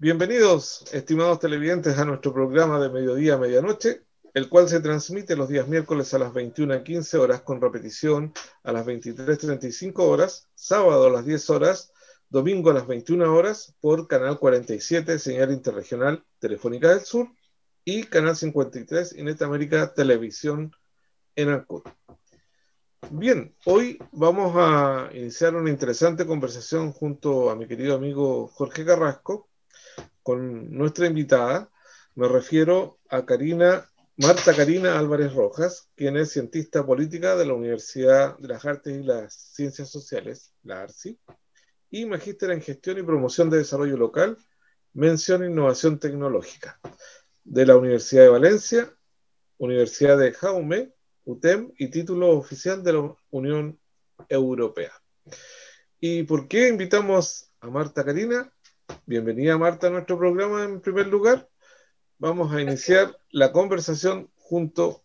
Bienvenidos, estimados televidentes, a nuestro programa de Mediodía a Medianoche, el cual se transmite los días miércoles a las 21:15 horas, con repetición a las 23:35 horas, sábado a las 10 horas, domingo a las 21 horas, por Canal 47, señal interregional Telefónica del Sur, y Canal 53, Inet América Televisión en Ancud. Bien, hoy vamos a iniciar una interesante conversación junto a mi querido amigo Jorge Carrasco, con nuestra invitada. Me refiero a Marta Karina Álvarez Rojas, quien es cientista política de la Universidad de las Artes y las Ciencias Sociales, la ARCI, y magíster en Gestión y Promoción de Desarrollo Local, mención Innovación Tecnológica, de la Universidad de Valencia, Universidad de Jaume, UTEM, y título oficial de la Unión Europea. ¿Y por qué invitamos a Marta Karina? Bienvenida, Marta, a nuestro programa. En primer lugar, vamos a iniciar la conversación junto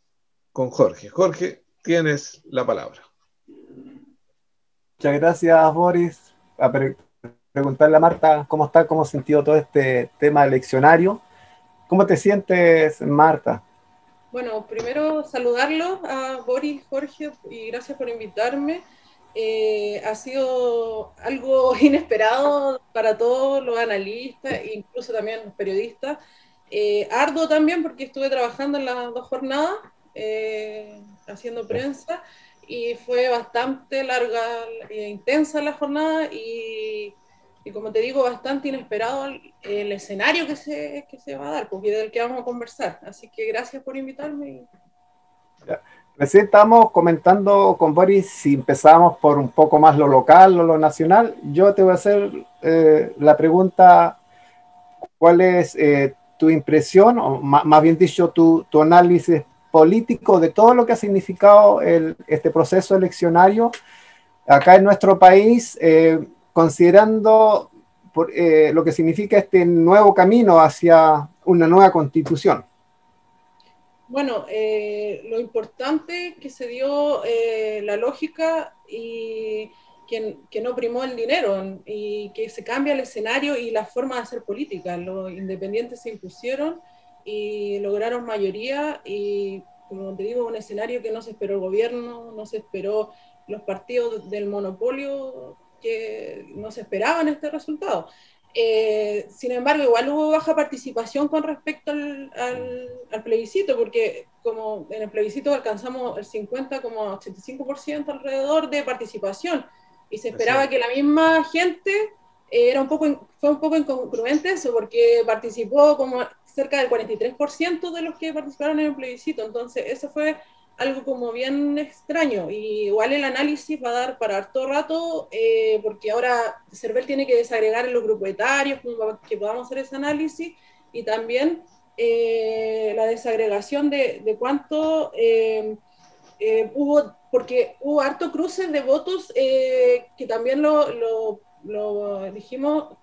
con Jorge. Jorge, tienes la palabra. Muchas gracias, Boris. Preguntarle a Marta cómo está, cómo ha sentido todo este tema eleccionario. ¿Cómo te sientes, Marta? Bueno, primero saludarlo a Boris, Jorge, y gracias por invitarme. Ha sido algo inesperado para todos los analistas, incluso también los periodistas. Arduo también porque estuve trabajando en las 2 jornadas, haciendo prensa, y fue bastante larga e intensa la jornada, y como te digo, bastante inesperado el escenario que se va a dar, porque del que vamos a conversar. Así que gracias por invitarme. Recién estábamos comentando con Boris si empezamos por un poco más lo local o lo nacional. Yo te voy a hacer la pregunta: ¿cuál es tu impresión, o más bien dicho, tu análisis político de todo lo que ha significado este proceso eleccionario acá en nuestro país, considerando lo que significa este nuevo camino hacia una nueva constitución? Bueno, lo importante que se dio la lógica y que no primó el dinero, y que se cambia el escenario y la forma de hacer política. Los independientes se impusieron y lograron mayoría, y como te digo, un escenario que no se esperó el gobierno, no se esperó los partidos del monopolio, que no se esperaban este resultado. Sin embargo, igual hubo baja participación con respecto al plebiscito, porque como en el plebiscito alcanzamos el 50,85% alrededor de participación, y se esperaba que la misma gente, fue un poco incongruente eso, porque participó como cerca del 43% de los que participaron en el plebiscito. Entonces eso fue algo como bien extraño, y igual el análisis va a dar para harto rato, porque ahora CERVEL tiene que desagregar en los grupos etarios para que podamos hacer ese análisis, y también la desagregación de cuánto hubo, porque hubo harto cruces de votos, que también lo dijimos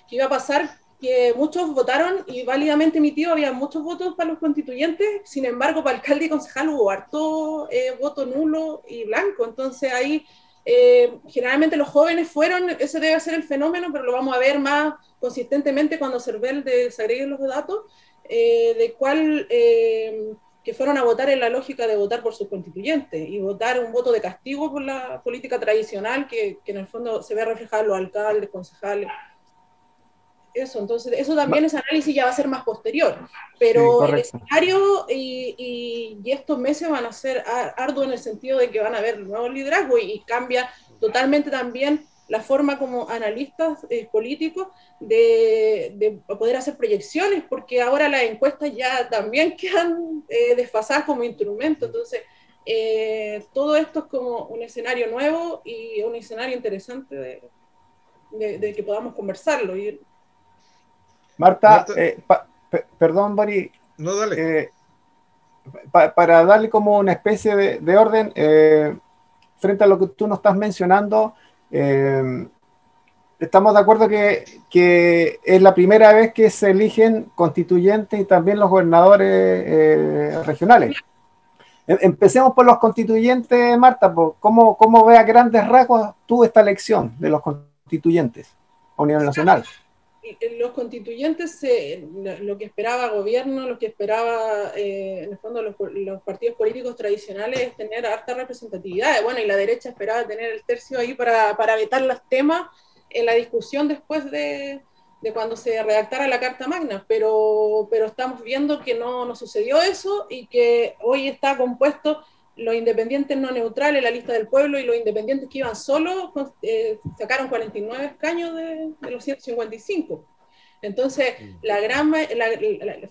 que iba a pasar, que muchos votaron y válidamente emitido, había muchos votos para los constituyentes. Sin embargo, para alcalde y concejal hubo harto voto nulo y blanco. Entonces ahí generalmente los jóvenes fueron, ese debe ser el fenómeno, pero lo vamos a ver más consistentemente cuando CERVEL desagregue los datos, de cuál que fueron a votar en la lógica de votar por sus constituyentes, y votar un voto de castigo por la política tradicional que en el fondo se ve reflejado en los alcaldes, concejales. Eso, entonces, eso también, ese análisis ya va a ser más posterior, pero sí, el escenario y estos meses van a ser arduos en el sentido de que van a haber nuevos liderazgos, y cambia totalmente también la forma como analistas políticos de poder hacer proyecciones, porque ahora las encuestas ya también quedan desfasadas como instrumento. Entonces todo esto es como un escenario nuevo y un escenario interesante de que podamos conversarlo. Marta, perdón, Boris. No, dale. Para darle como una especie de orden, frente a lo que tú nos estás mencionando, estamos de acuerdo que es la primera vez que se eligen constituyentes y también los gobernadores regionales. Empecemos por los constituyentes, Marta. ¿Cómo ve a grandes rasgos tú esta elección de los constituyentes a nivel nacional? los constituyentes, lo que esperaba el gobierno, lo que esperaba en el fondo los partidos políticos tradicionales es tener harta representatividad. Bueno, y la derecha esperaba tener el tercio ahí para vetar los temas en la discusión después de cuando se redactara la Carta Magna, pero estamos viendo que no sucedió eso y que hoy está compuesto los independientes no neutrales, la lista del pueblo, y los independientes que iban solos sacaron 49 escaños de los 155. Entonces,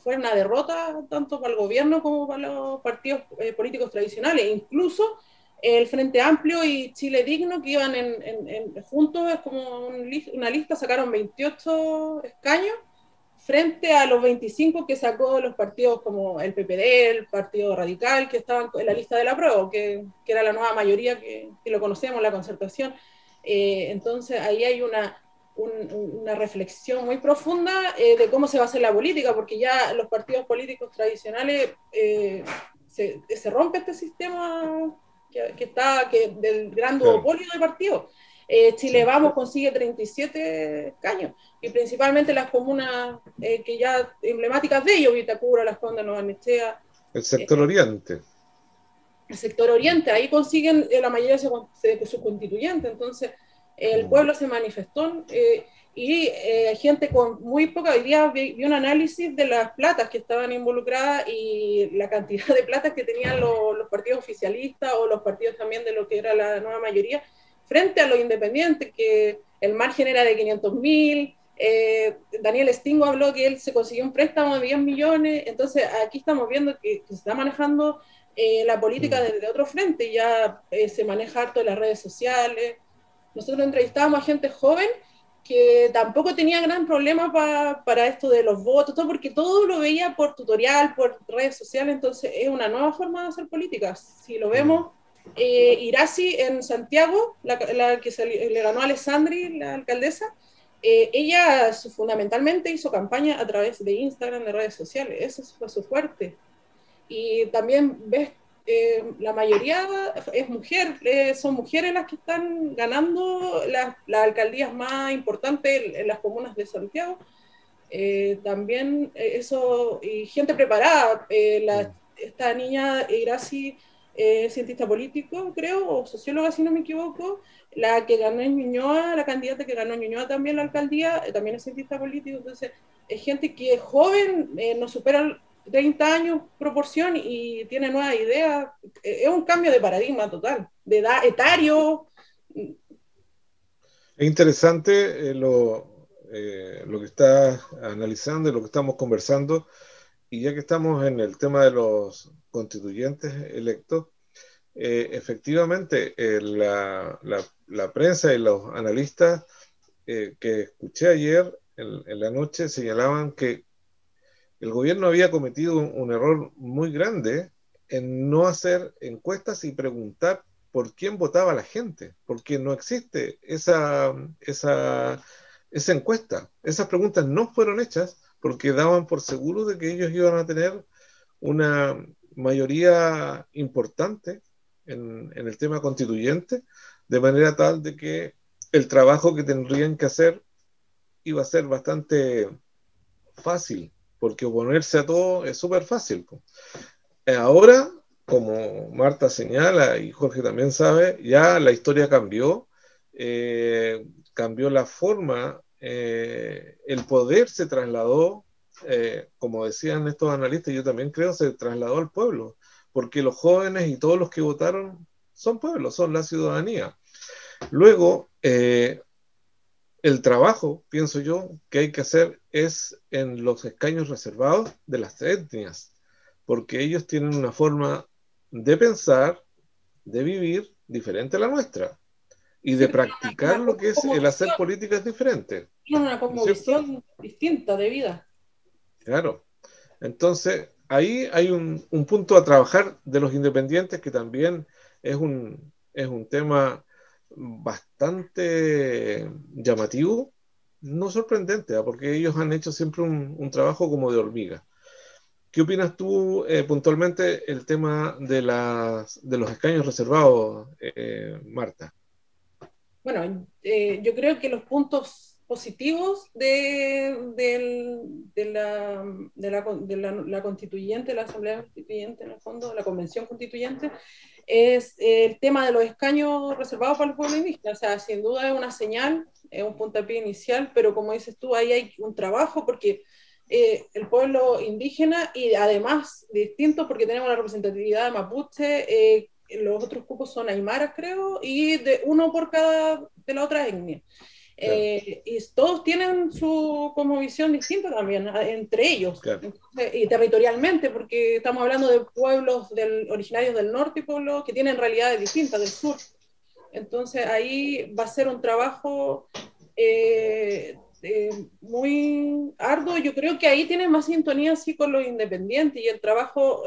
fue una derrota tanto para el gobierno como para los partidos políticos tradicionales. Incluso el Frente Amplio y Chile Digno, que iban juntos, es como una lista, sacaron 28 escaños frente a los 25 que sacó los partidos como el PPD, el Partido Radical, que estaban en la lista del apruebo, que era la nueva mayoría que lo conocemos, la Concertación. Entonces ahí hay una reflexión muy profunda de cómo se va a hacer la política, porque ya los partidos políticos tradicionales se rompe este sistema del gran duopolio de partidos. Chile Vamos consigue 37 escaños, y principalmente las comunas que ya emblemáticas de ellos, Vitacura, Las Condes, Nueva Barnechea. El sector oriente. El sector oriente, ahí consiguen la mayoría de sus constituyentes. Entonces, el pueblo se manifestó y gente con muy poca. Hoy día vi un análisis de las platas que estaban involucradas y la cantidad de platas que tenían los partidos oficialistas o los partidos también de lo que era la nueva mayoría, frente a los independientes, que el margen era de 500.000. Daniel Stingo habló que él se consiguió un préstamo de 10 millones. Entonces, aquí estamos viendo que se está manejando la política desde otro frente. Ya se maneja harto en las redes sociales. Nosotros entrevistábamos a gente joven que tampoco tenía gran problema para esto de los votos, todo, porque todo lo veía por tutorial, por redes sociales. Entonces, es una nueva forma de hacer política. Si lo vemos, Irasi en Santiago, la que le ganó a Alessandri, la alcaldesa, ella fundamentalmente hizo campaña a través de Instagram, de redes sociales. Eso fue su fuerte. Y también ves, la mayoría es mujer, son mujeres las que están ganando las alcaldías más importantes en las comunas de Santiago. También eso, y gente preparada. Esta niña Irasi, cientista político, creo, o socióloga, si no me equivoco, la que ganó en Ñuñoa, la candidata que ganó en Ñuñoa también la alcaldía, también es cientista político. Entonces, es gente que es joven, no supera 30 años proporción y tiene nuevas ideas. Es un cambio de paradigma total, de edad, etario. Es interesante lo que estás analizando y lo que estamos conversando. Y ya que estamos en el tema de los constituyentes electos, efectivamente la prensa y los analistas que escuché ayer en la noche señalaban que el gobierno había cometido un error muy grande en no hacer encuestas y preguntar por quién votaba la gente, porque no existe esa encuesta. Esas preguntas no fueron hechas porque daban por seguro de que ellos iban a tener una mayoría importante en el tema constituyente, de manera tal de que el trabajo que tendrían que hacer iba a ser bastante fácil, porque oponerse a todo es súper fácil. Ahora, como Marta señala y Jorge también sabe, ya la historia cambió, cambió la forma, el poder se trasladó, como decían estos analistas, yo también creo, se trasladó al pueblo, porque los jóvenes y todos los que votaron son pueblos, son la ciudadanía. Luego, el trabajo, pienso yo, que hay que hacer es en los escaños reservados de las etnias, porque ellos tienen una forma de pensar, de vivir diferente a la nuestra y de practicar lo que es el hacer políticas diferentes. Tienen una cosmovisión distinta de vida. Claro. Entonces, ahí hay un punto a trabajar de los independientes que también es un tema bastante llamativo, no sorprendente, porque ellos han hecho siempre un trabajo como de hormiga. ¿Qué opinas tú puntualmente el tema de los escaños reservados, Marta? Bueno, yo creo que los puntos positivos la constituyente, la Asamblea Constituyente, en el fondo, la Convención Constituyente, es el tema de los escaños reservados para el pueblo indígena. O sea, sin duda es una señal, es un puntapié inicial, pero como dices tú, ahí hay un trabajo porque el pueblo indígena, y además distinto porque tenemos la representatividad de mapuche, los otros cupos son aymaras, creo, y uno por cada de la otra etnia. Claro. Y todos tienen su como visión distinta también, entre ellos, claro. Entonces, y territorialmente, porque estamos hablando de pueblos originarios del norte y pueblos que tienen realidades distintas del sur. Entonces ahí va a ser un trabajo muy arduo. Yo creo que ahí tiene más sintonía así con los independientes, y el trabajo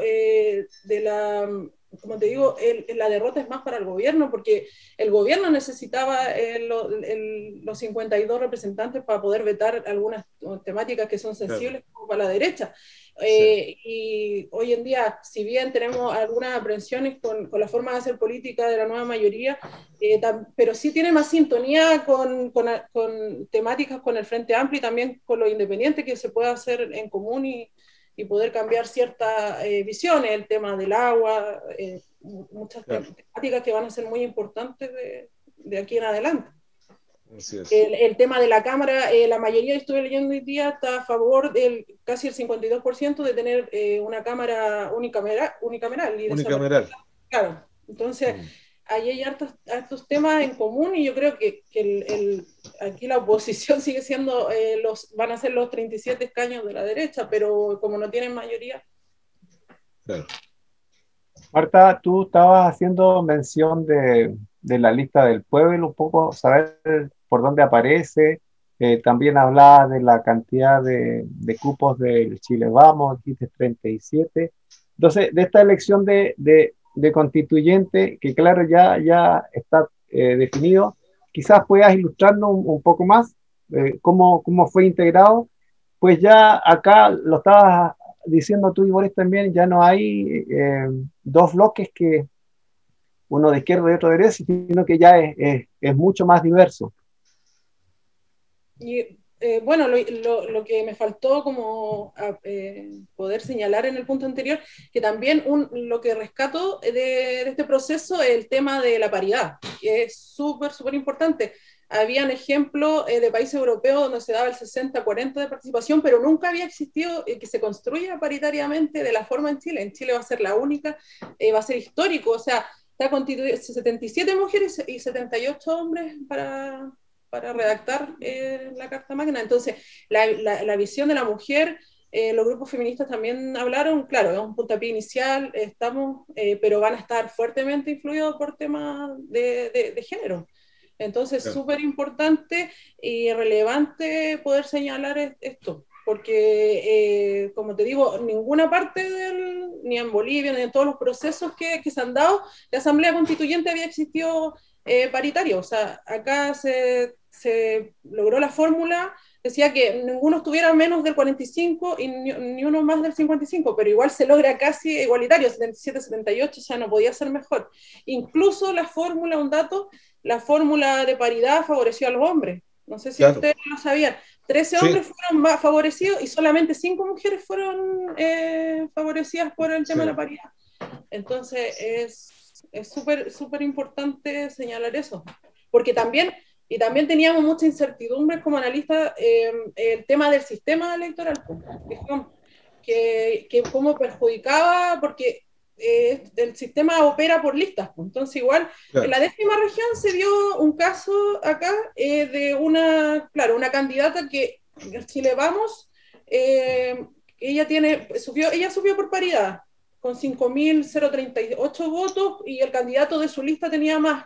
como te digo, la derrota es más para el gobierno, porque el gobierno necesitaba los 52 representantes para poder vetar algunas temáticas que son sensibles, claro, como para la derecha. Sí. Y hoy en día, si bien tenemos algunas aprensiones con la forma de hacer política de la nueva mayoría, pero sí tiene más sintonía con temáticas con el Frente Amplio y también con los independientes, que se puede hacer en común y poder cambiar ciertas visiones, el tema del agua, muchas temáticas que van a ser muy importantes de aquí en adelante. El tema de la Cámara, la mayoría, estuve leyendo hoy día, está a favor casi el 52% de tener una Cámara unicameral. Unicameral. Claro, entonces ahí hay hartos temas en común, y yo creo que aquí la oposición sigue siendo, van a ser los 37 escaños de la derecha, pero como no tienen mayoría. Claro. Marta, tú estabas haciendo mención de la lista del pueblo, un poco saber por dónde aparece. También hablaba de la cantidad de cupos del Chile Vamos, dijiste 37. Entonces, de esta elección de constituyente, que claro, ya está definido, quizás puedas ilustrarnos un poco más cómo fue integrado. Pues ya acá lo estabas diciendo tú y Boris también, ya no hay dos bloques, que uno de izquierda y otro de derecha, sino que ya es mucho más diverso. Y bueno, lo que me faltó como poder señalar en el punto anterior, que también lo que rescato de este proceso es el tema de la paridad, que es súper, súper importante. Habían ejemplos de países europeos donde se daba el 60-40 de participación, pero nunca había existido que se construya paritariamente de la forma en Chile. En Chile va a ser la única, va a ser histórico, o sea, está constituido 77 mujeres y 78 hombres para redactar la Carta Magna. Entonces, la visión de la mujer, los grupos feministas también hablaron, claro, es un puntapié inicial, pero van a estar fuertemente influidos por temas de género. Entonces, súper importante y relevante poder señalar esto, porque, como te digo, ninguna parte ni en Bolivia, ni en todos los procesos que se han dado, la Asamblea Constituyente había existido paritario. O sea, acá se logró la fórmula, decía que ninguno estuviera menos del 45 y ni uno más del 55, pero igual se logra casi igualitario, 77-78, ya no podía ser mejor. Incluso la fórmula, un dato, la fórmula de paridad favoreció a los hombres. No sé si ustedes lo sabían. 13 hombres fueron más favorecidos y solamente 5 mujeres fueron favorecidas por el tema de la paridad. Entonces es súper, súper importante señalar eso. Porque también teníamos mucha incertidumbre como analistas, el tema del sistema electoral, que cómo perjudicaba, porque el sistema opera por listas. Entonces igual, claro, en la 10ª región se dio un caso acá de una candidata que en Chile Vamos, ella subió por paridad con 5.038 votos, y el candidato de su lista tenía más,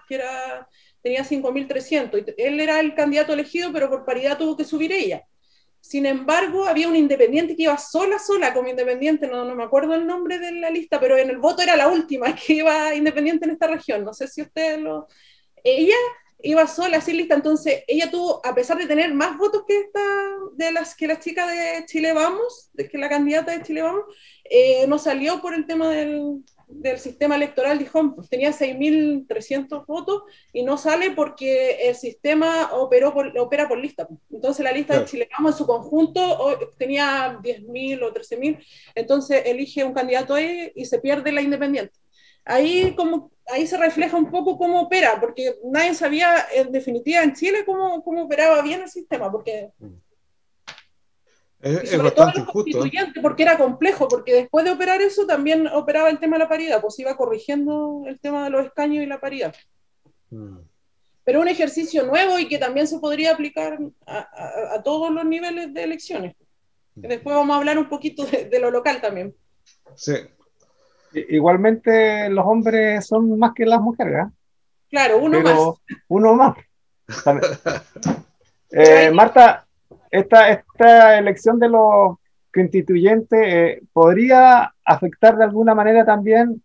tenía 5.300, él era el candidato elegido, pero por paridad tuvo que subir ella. Sin embargo, había un independiente que iba sola como independiente, no me acuerdo el nombre de la lista, pero en el voto era la última que iba independiente en esta región. No sé si ustedes ella iba sola, sin lista, entonces ella tuvo, a pesar de tener más votos que la chica de Chile Vamos, que la candidata de Chile Vamos, no salió por el tema del del sistema electoral de Home, pues tenía 6.300 votos y no sale porque el sistema opera por lista. Entonces la lista de Chile Vamos en su conjunto tenía 10.000 o 13.000, entonces elige un candidato ahí y se pierde la independiente. Ahí se refleja un poco cómo opera, porque nadie sabía en definitiva en Chile cómo operaba bien el sistema, porque y sobre todo los constituyentes, porque era complejo, porque después de operar eso también operaba el tema de la paridad, pues iba corrigiendo el tema de los escaños y la paridad. Pero un ejercicio nuevo y que también se podría aplicar a todos los niveles de elecciones. Después vamos a hablar un poquito de lo local también. Sí. Igualmente los hombres son más que las mujeres, ¿eh? Claro, uno más. Marta, esta elección de los constituyentes podría afectar de alguna manera también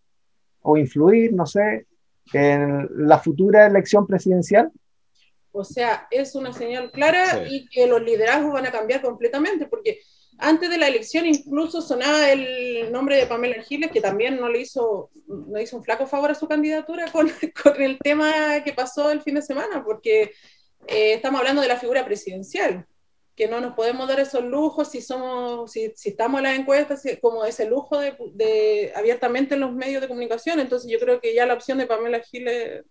o influir, no sé, en la futura elección presidencial. O sea, es una señal clara y que los liderazgos van a cambiar completamente, porque antes de la elección incluso sonaba el nombre de Pamela Giles, que también no hizo un flaco favor a su candidatura con el tema que pasó el fin de semana, porque estamos hablando de la figura presidencial, que no nos podemos dar esos lujos si estamos en las encuestas, como ese lujo de abiertamente en los medios de comunicación. Entonces yo creo que ya la opción de Pamela Giles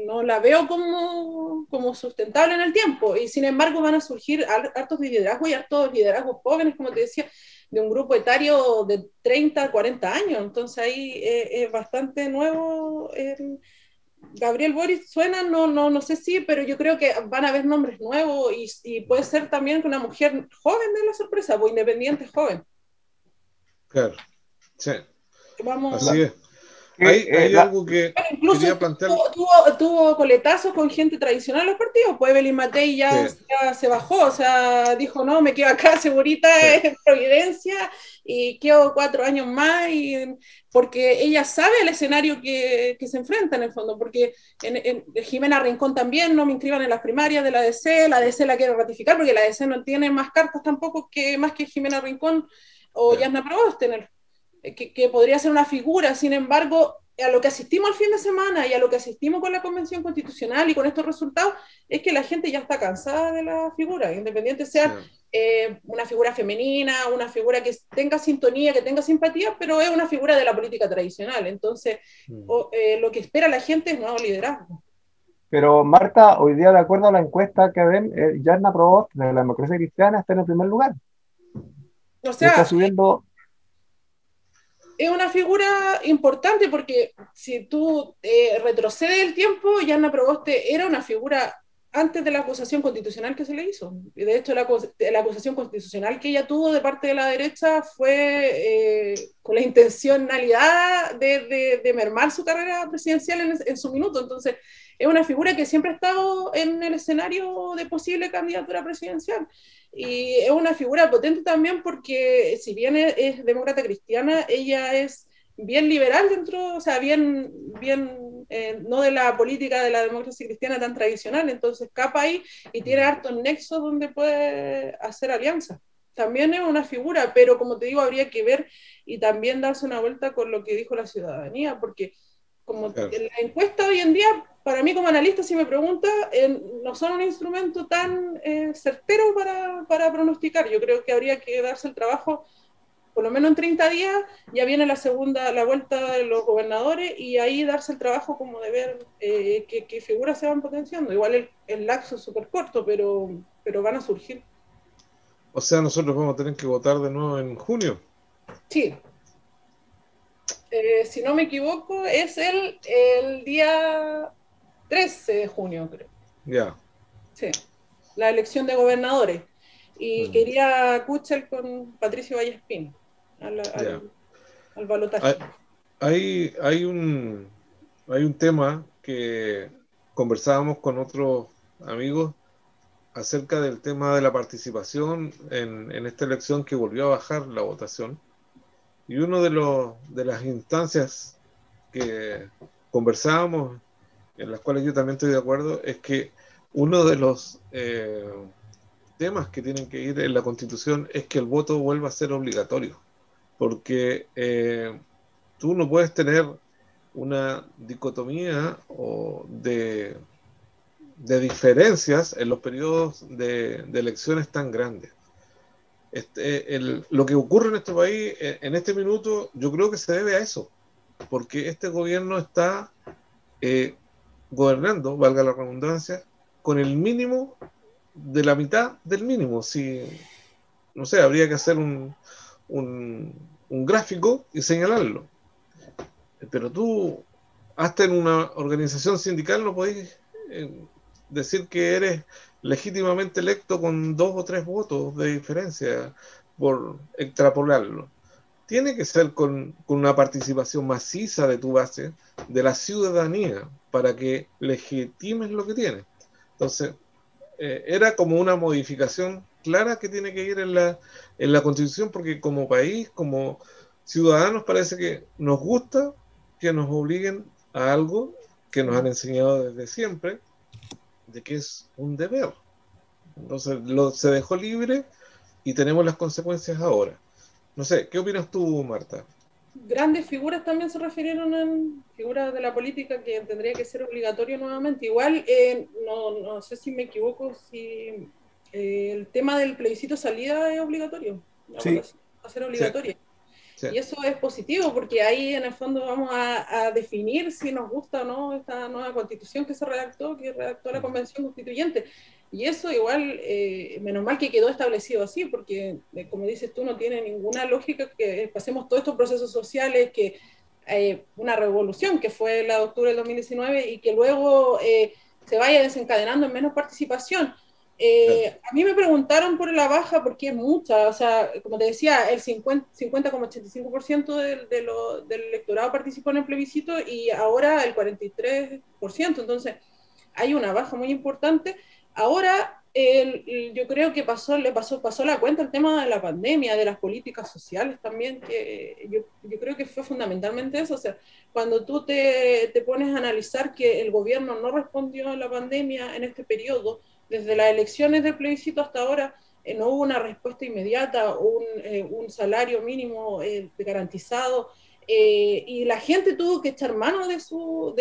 no la veo como sustentable en el tiempo, y sin embargo van a surgir hartos liderazgos y hartos liderazgos jóvenes, como te decía, de un grupo etario de 30, 40 años, entonces ahí es bastante nuevo. Gabriel Boric suena, no sé si, pero yo creo que van a haber nombres nuevos y puede ser también que una mujer joven de la sorpresa, o independiente joven. Claro, sí. Vamos. Así es. Hay algo que incluso quería plantear. Tuvo coletazos con gente tradicional en los partidos, pues Evelyn Matei ya se bajó, o sea, dijo, no, me quedo acá segurita en Providencia y quedo 4 años más, porque ella sabe el escenario que se enfrenta en el fondo, porque Jimena Rincón también, no me inscriban en las primarias de la ADC la quiere ratificar, porque la ADC no tiene más cartas tampoco más que Jimena Rincón o Yasna Proboste que podría ser una figura. Sin embargo, a lo que asistimos el fin de semana y a lo que asistimos con la Convención Constitucional y con estos resultados, es que la gente ya está cansada de la figura, independiente sea una figura femenina, una figura que tenga sintonía, que tenga simpatía, pero es una figura de la política tradicional. Entonces, lo que espera la gente es nuevo liderazgo. Pero Marta, hoy día, de acuerdo a la encuesta que ven, Yasna Proboste de la Democracia Cristiana está en el primer lugar. O sea, está subiendo. Es una figura importante, porque si tú retrocedes el tiempo, Yasna Proboste era una figura antes de la acusación constitucional que se le hizo. Y de hecho, la acusación constitucional que ella tuvo de parte de la derecha fue con la intencionalidad de mermar su carrera presidencial en su minuto. Entonces, es una figura que siempre ha estado en el escenario de posible candidatura presidencial. Y es una figura potente también porque, si bien es demócrata cristiana, ella es bien liberal dentro, o sea, bien no de la política de la democracia cristiana tan tradicional, entonces escapa ahí y tiene hartos nexos donde puede hacer alianzas. También es una figura, pero como te digo, habría que ver y también darse una vuelta con lo que dijo la ciudadanía, porque como la encuesta hoy en día, para mí como analista, si me pregunta, no son un instrumento tan certero para pronosticar. Yo creo que habría que darse el trabajo, por lo menos en 30 días, ya viene la vuelta de los gobernadores, y ahí darse el trabajo como de ver qué figuras se van potenciando. Igual el lapso es súper corto, pero van a surgir. O sea, nosotros vamos a tener que votar de nuevo en junio. Sí. Si no me equivoco, es el día 13 de junio, creo. Ya. Sí, la elección de gobernadores. Y quería Kuchel con Patricio Vallespín al balotaje. Hay un tema que conversábamos con otros amigos acerca del tema de la participación en esta elección, que volvió a bajar la votación. Y uno de las instancias que conversábamos, en las cuales yo también estoy de acuerdo, es que uno de los temas que tienen que ir en la Constitución es que el voto vuelva a ser obligatorio porque tú no puedes tener una dicotomía o de diferencias en los periodos de elecciones tan grandes. Lo que ocurre en este país en este minuto, yo creo que se debe a eso, porque este gobierno está gobernando, valga la redundancia, con el mínimo de la mitad del mínimo. Si, no sé, habría que hacer un gráfico y señalarlo. Pero tú, hasta en una organización sindical, no podés decir que eres legítimamente electo con 2 o 3 votos de diferencia por extrapolarlo. Tiene que ser con una participación maciza de tu base, de la ciudadanía, para que legitimes lo que tienes. Entonces, era como una modificación clara que tiene que ir en la Constitución, porque como país, como ciudadanos, parece que nos gusta que nos obliguen a algo que nos han enseñado desde siempre, de que es un deber. Entonces se dejó libre y tenemos las consecuencias ahora. No sé, ¿qué opinas tú, Marta? Grandes figuras también se refirieron en figuras de la política que tendría que ser obligatorio nuevamente. Igual, no sé si me equivoco, si el tema del plebiscito salida es obligatorio, la Sí. votación va a ser obligatoria. Sí. Y eso es positivo porque ahí en el fondo vamos a definir si nos gusta o no esta nueva constitución que redactó la Convención Constituyente. Y eso igual, menos mal que quedó establecido así, porque como dices tú, no tiene ninguna lógica que pasemos todos estos procesos sociales, que una revolución que fue la de octubre del 2019 y que luego se vaya desencadenando en menos participación. A mí me preguntaron por la baja porque es mucha, o sea, como te decía, el 50,85% del electorado participó en el plebiscito y ahora el 43%, entonces hay una baja muy importante. Ahora yo creo que pasó la cuenta el tema de la pandemia, de las políticas sociales también, que yo creo que fue fundamentalmente eso, o sea, cuando tú te pones a analizar que el gobierno no respondió a la pandemia en este periodo, desde las elecciones del plebiscito hasta ahora, no hubo una respuesta inmediata, un salario mínimo garantizado, y la gente tuvo que echar mano de su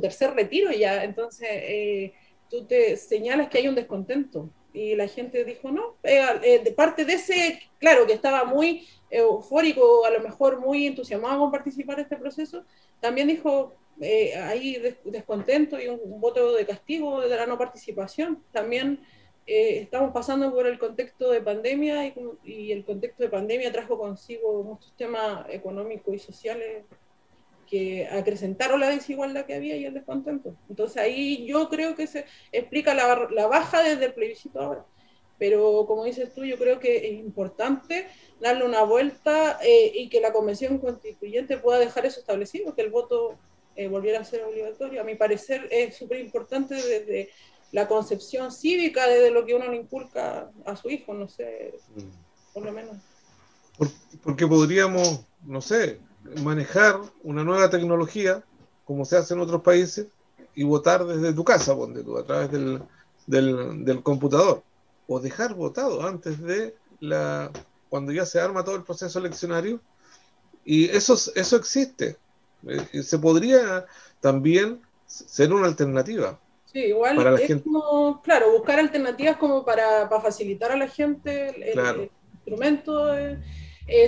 tercer retiro ya, entonces tú te señalas que hay un descontento, y la gente dijo no, de parte de ese, claro, que estaba muy eufórico, a lo mejor muy entusiasmado con participar en este proceso, también dijo hay descontento y un voto de castigo de la no participación. También estamos pasando por el contexto de pandemia y el contexto de pandemia trajo consigo muchos temas económicos y sociales que acrecentaron la desigualdad que había y el descontento. Entonces ahí yo creo que se explica la baja desde el plebiscito ahora. Pero como dices tú, yo creo que es importante darle una vuelta y que la Convención Constituyente pueda dejar eso establecido, que el voto volviera a ser obligatorio. A mi parecer es súper importante desde la concepción cívica, desde lo que uno le inculca a su hijo, no sé, por lo menos. Porque podríamos, no sé, manejar una nueva tecnología, como se hace en otros países, y votar desde tu casa, ponte tú, a través del computador, o dejar votado antes de cuando ya se arma todo el proceso eleccionario, y eso existe. Se podría también ser una alternativa. Sí, igual para la es gente. como, claro, buscar alternativas como para facilitar a la gente el instrumento.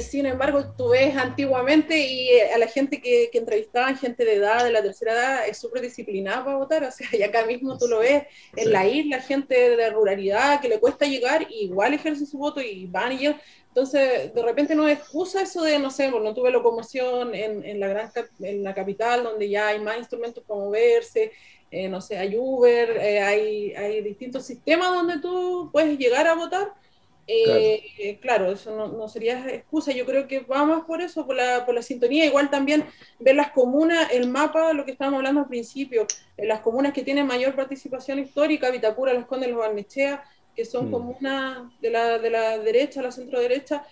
Sin embargo, tú ves antiguamente y a la gente que entrevistaban, gente de edad, de la tercera edad, es súper disciplinada para votar. O sea, y acá mismo tú lo ves en la isla, gente de ruralidad que le cuesta llegar, y igual ejerce su voto y van y llegan. Entonces, de repente no es excusa eso de, no sé, no tuve locomoción en la capital, donde ya hay más instrumentos para moverse. No sé, hay Uber, hay distintos sistemas donde tú puedes llegar a votar. Claro, eso no sería excusa. Yo creo que va más por eso, por la sintonía. Igual también ver las comunas, el mapa, lo que estábamos hablando al principio, las comunas que tienen mayor participación histórica, Vitacura, Las Condes, Los Barnechea, que son comunas de la derecha, la centro derecha,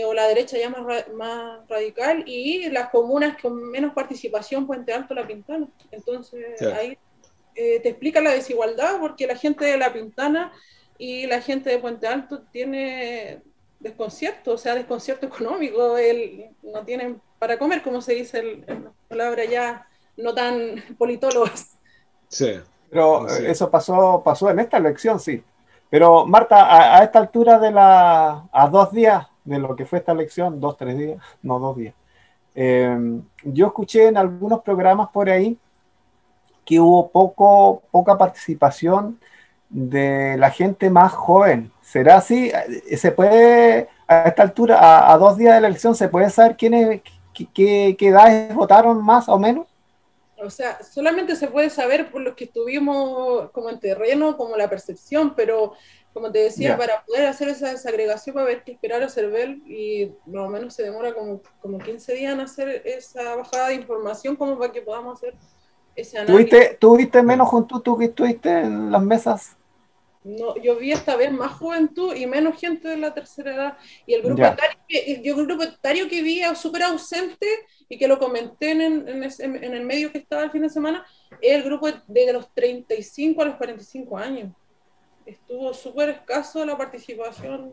o la derecha ya más radical, y las comunas con menos participación, Puente Alto, La Pintana. Entonces, ahí te explica la desigualdad, porque la gente de La Pintana y la gente de Puente Alto tiene desconcierto, o sea, desconcierto económico, no tienen para comer, como se dice en palabras ya no tan politólogas. Sí. Pero Sí. eso pasó en esta elección, sí. Pero Marta, a esta altura a 2 días de lo que fue esta elección, 2, 3 días, no 2 días, yo escuché en algunos programas por ahí que hubo poca participación de la gente más joven. ¿Será así? ¿Se puede, a esta altura, a 2 días de la elección, se puede saber qué edades votaron más o menos? O sea, solamente se puede saber por los que estuvimos como en terreno, como la percepción, pero como te decía, para poder hacer esa desagregación va a haber que esperar a CERVEL y más o menos se demora como 15 días en hacer esa bajada de información como para que podamos hacer ese análisis. ¿Tuviste menos junto tú que estuviste en las mesas? No, yo vi esta vez más juventud y menos gente de la tercera edad. Y el grupo etario que vi súper ausente y que lo comenté en el medio que estaba el fin de semana, es el grupo de los 35 a los 45 años. Estuvo súper escaso la participación,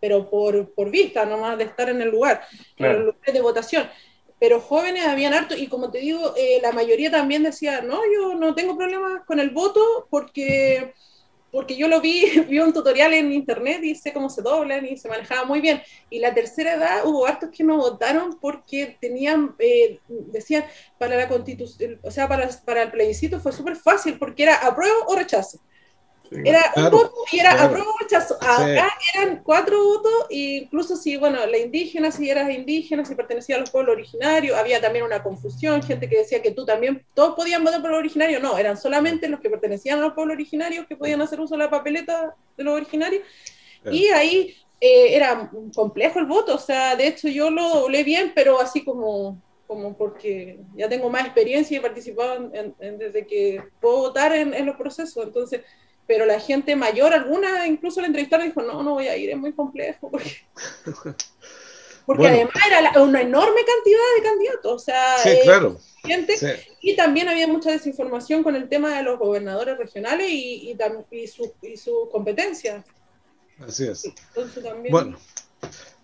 pero por vista nomás de estar en el lugar, claro, en los lugares de votación. Pero jóvenes habían harto, y como te digo, la mayoría también decía, no, yo no tengo problemas con el voto porque yo lo vi un tutorial en internet y sé cómo se doblan y se manejaba muy bien. Y la tercera edad hubo hartos que no votaron porque tenían, decían, para la constitución, o sea, para el plebiscito fue súper fácil porque era apruebo o rechazo. Era un voto y era apruebo o rechazo. Acá eran 4 votos, e incluso si, bueno, la indígena, si eras indígena, si pertenecía a los pueblos originarios, había también una confusión, gente que decía que todos podían votar por los originarios, no, eran solamente los que pertenecían a los pueblos originarios que podían hacer uso de la papeleta de los originarios, y ahí era complejo el voto, o sea, de hecho yo lo doblé bien, pero así como porque ya tengo más experiencia y he participado desde que puedo votar en los procesos, entonces... Pero la gente mayor, alguna incluso la entrevistaron y dijo, no voy a ir, es muy complejo. Porque además era una enorme cantidad de candidatos, o sea, claro. Gente, y también había mucha desinformación con el tema de los gobernadores regionales y su competencia. Así es. Entonces, también... Bueno,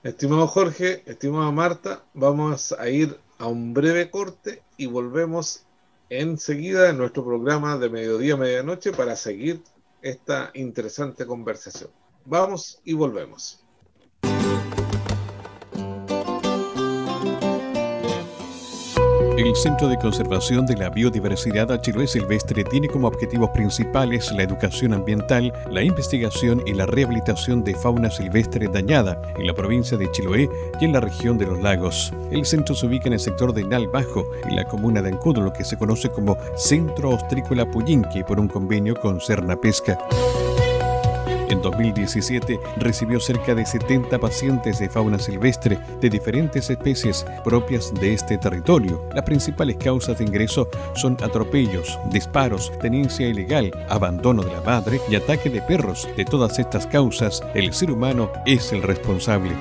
estimado Jorge, estimada Marta, vamos a ir a un breve corte y volvemos enseguida en nuestro programa de Mediodía Medianoche para seguir esta interesante conversación. Vamos y volvemos. El Centro de Conservación de la Biodiversidad Chiloé Silvestre tiene como objetivos principales la educación ambiental, la investigación y la rehabilitación de fauna silvestre dañada en la provincia de Chiloé y en la región de los lagos. El centro se ubica en el sector de Nal Bajo, en la comuna de Ancud, lo que se conoce como Centro Ostrícola Puyinqui por un convenio con Serna Pesca. En 2017 recibió cerca de 70 pacientes de fauna silvestre de diferentes especies propias de este territorio. Las principales causas de ingreso son atropellos, disparos, tenencia ilegal, abandono de la madre y ataque de perros. De todas estas causas, el ser humano es el responsable.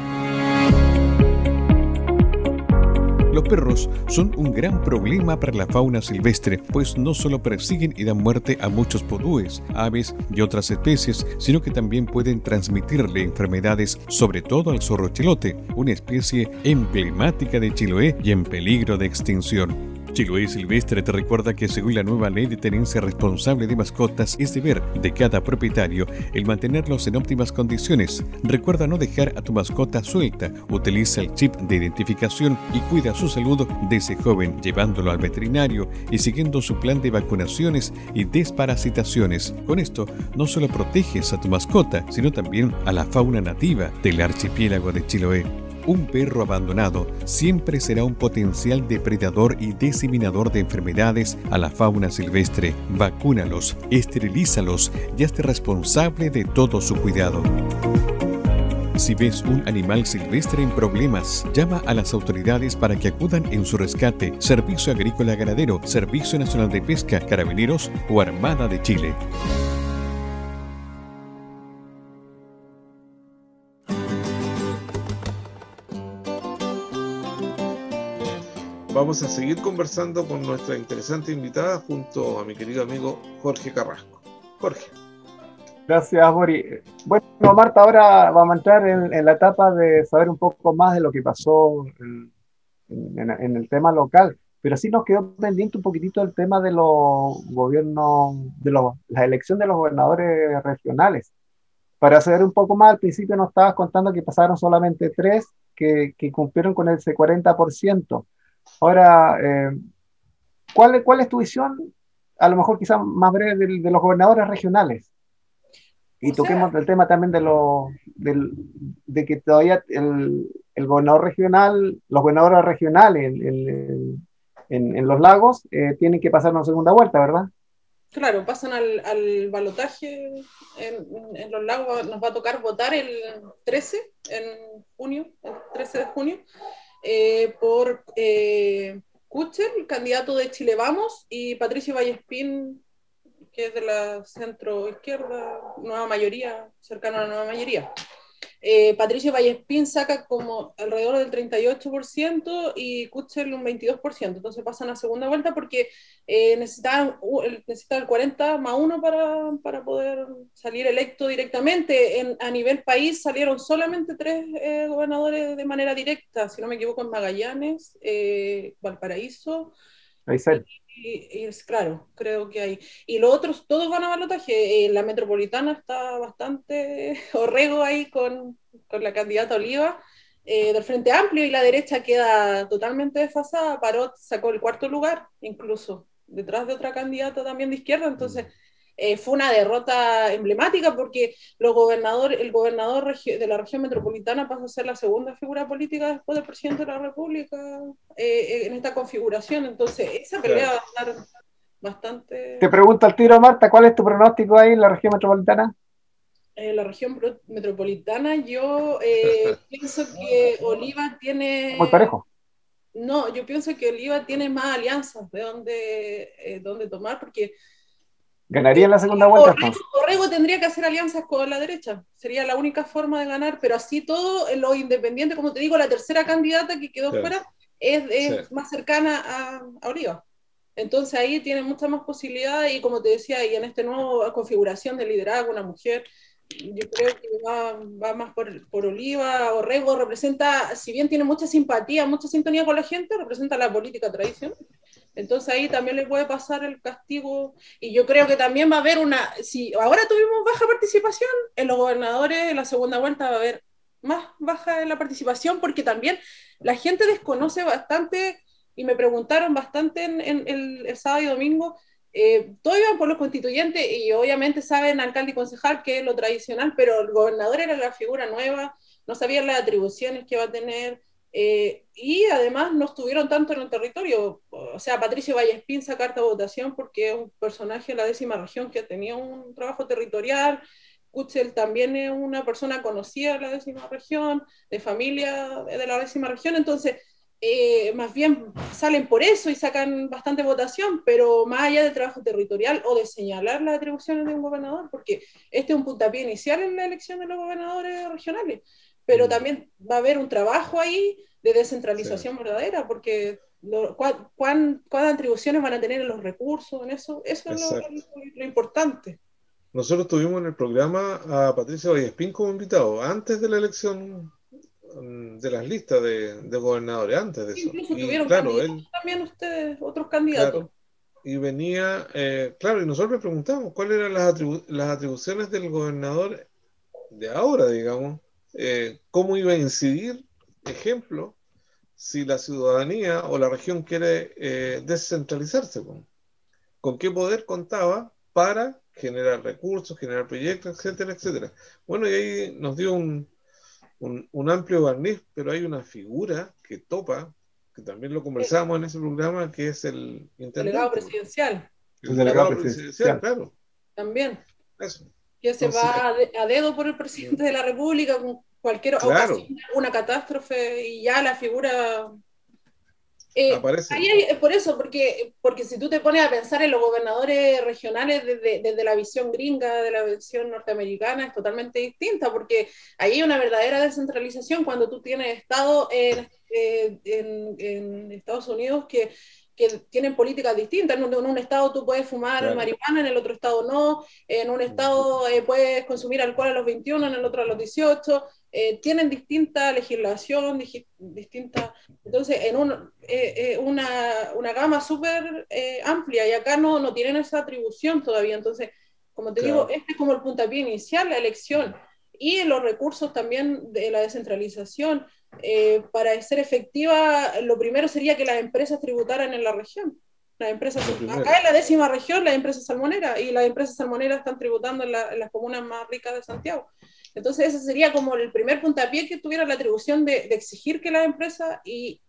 Los perros son un gran problema para la fauna silvestre, pues no solo persiguen y dan muerte a muchos podúes, aves y otras especies, sino que también pueden transmitirle enfermedades, sobre todo al zorro chilote, una especie emblemática de Chiloé y en peligro de extinción. Chiloé Silvestre te recuerda que según la nueva ley de tenencia responsable de mascotas es deber de cada propietario el mantenerlos en óptimas condiciones. Recuerda no dejar a tu mascota suelta, utiliza el chip de identificación y cuida su salud desde joven, llevándolo al veterinario y siguiendo su plan de vacunaciones y desparasitaciones. Con esto no solo proteges a tu mascota, sino también a la fauna nativa del archipiélago de Chiloé. Un perro abandonado siempre será un potencial depredador y diseminador de enfermedades a la fauna silvestre. Vacúnalos, esterilízalos y hazte responsable de todo su cuidado. Si ves un animal silvestre en problemas, llama a las autoridades para que acudan en su rescate. Servicio Agrícola Ganadero, Servicio Nacional de Pesca, Carabineros o Armada de Chile. Vamos a seguir conversando con nuestra interesante invitada junto a mi querido amigo Jorge Carrasco. Jorge. Gracias, Boris. Bueno, Marta, ahora vamos a entrar en la etapa de saber un poco más de lo que pasó en el tema local, pero sí nos quedó pendiente un poquitito el tema de los gobiernos, la elección de los gobernadores regionales. Para saber un poco más, al principio nos estabas contando que pasaron solamente 3 que cumplieron con ese 40%. Ahora, ¿cuál es tu visión, a lo mejor quizás más breve, de los gobernadores regionales? Y toquemos el tema también de que todavía el gobernador regional, los gobernadores regionales en los lagos tienen que pasar una segunda vuelta, ¿verdad? Claro, pasan al balotaje en los lagos. Nos va a tocar votar el 13 en junio, el 13 de junio, por Kuchel, el candidato de Chile Vamos, y Patricio Vallespín, que es de la centro izquierda, nueva mayoría, cercano a la nueva mayoría. Patricio Vallespín saca como alrededor del 38% y Kuchel un 22%, entonces pasan a segunda vuelta porque necesitan el 40 más 1 para poder salir electo directamente. A nivel país salieron solamente 3 gobernadores de manera directa, si no me equivoco, en Magallanes, Valparaíso, y claro, creo que hay. Y los otros todos van a balotaje. La metropolitana está bastante Orrego ahí con la candidata Oliva del Frente Amplio, y la derecha queda totalmente desfasada. Parot sacó el 4.º lugar, incluso detrás de otra candidata también de izquierda. Entonces fue una derrota emblemática porque el gobernador de la región metropolitana pasa a ser la segunda figura política después del presidente de la República en esta configuración. Entonces esa pelea va a estar bastante... Te pregunto al tiro, Marta, ¿cuál es tu pronóstico ahí en la región metropolitana? La región metropolitana, yo pienso que Oliva tiene... Muy parejo. No, yo pienso que Oliva tiene más alianzas de dónde tomar, porque ¿Ganaría en la segunda vuelta entonces? Orrego tendría que hacer alianzas con la derecha, sería la única forma de ganar, pero así todo, en lo independiente, como te digo, la tercera candidata que quedó fuera es más cercana a Oliva. Entonces ahí tiene muchas más posibilidades, y como te decía, y en esta nueva configuración de liderazgo, una mujer, yo creo que va más por Oliva. Orrego representa, si bien tiene mucha simpatía, mucha sintonía con la gente, representa la política tradicional. Entonces ahí también le puede pasar el castigo, y yo creo que también va a haber si ahora tuvimos baja participación, en los gobernadores en la segunda vuelta va a haber más baja en la participación, porque también la gente desconoce bastante, y me preguntaron bastante en el sábado y domingo, todos iban por los constituyentes, y obviamente saben alcalde y concejal, que es lo tradicional, pero el gobernador era la figura nueva, no sabían las atribuciones que va a tener, y además no estuvieron tanto en el territorio. O sea, Patricio Vallespín saca carta de votación porque es un personaje de la 10ª región que tenía un trabajo territorial. Kuchel también es una persona conocida de la 10ª región, de familia de la 10ª región, entonces más bien salen por eso y sacan bastante votación, pero más allá del trabajo territorial o de señalar las atribuciones de un gobernador, porque este es un puntapié inicial en la elección de los gobernadores regionales, pero también va a haber un trabajo ahí de descentralización verdadera, porque ¿cuántas atribuciones van a tener en los recursos? En eso es lo importante. Nosotros tuvimos en el programa a Patricio Vallespín como invitado antes de la elección de las listas de gobernadores, antes de eso. Incluso tuvieron candidatos también ustedes, otros candidatos. Claro, y venía, claro, y nosotros le preguntamos cuáles eran las atribuciones del gobernador de ahora, digamos, cómo iba a incidir, ejemplo, si la ciudadanía o la región quiere descentralizarse, con qué poder contaba para generar recursos, generar proyectos, etcétera, etcétera. Bueno, y ahí nos dio un amplio barniz, pero hay una figura que topa, que también lo conversábamos en ese programa, que es el delegado presidencial. El delegado presidencial, claro. También. Eso. Que se va a dedo por el presidente de la República con cualquier ocasión, una catástrofe, y ya la figura... aparece. Por eso, porque si tú te pones a pensar en los gobernadores regionales desde la visión gringa, de la visión norteamericana, es totalmente distinta, porque ahí hay una verdadera descentralización cuando tú tienes estado en Estados Unidos que tienen políticas distintas. En un estado tú puedes fumar marihuana, en el otro estado no. En un estado puedes consumir alcohol a los 21, en el otro a los 18. Tienen distinta legislación, distinta. Entonces, en una gama súper amplia, y acá no tienen esa atribución todavía. Entonces, como te digo, este es como el puntapié inicial, la elección, y los recursos también de la descentralización. Para ser efectiva, lo primero sería que las empresas tributaran en la región. Las empresas, acá en la 10ª región, las empresas salmoneras, y las empresas salmoneras están tributando en las comunas más ricas de Santiago. Entonces ese sería como el primer puntapié, que tuviera la atribución de exigir que las empresas, y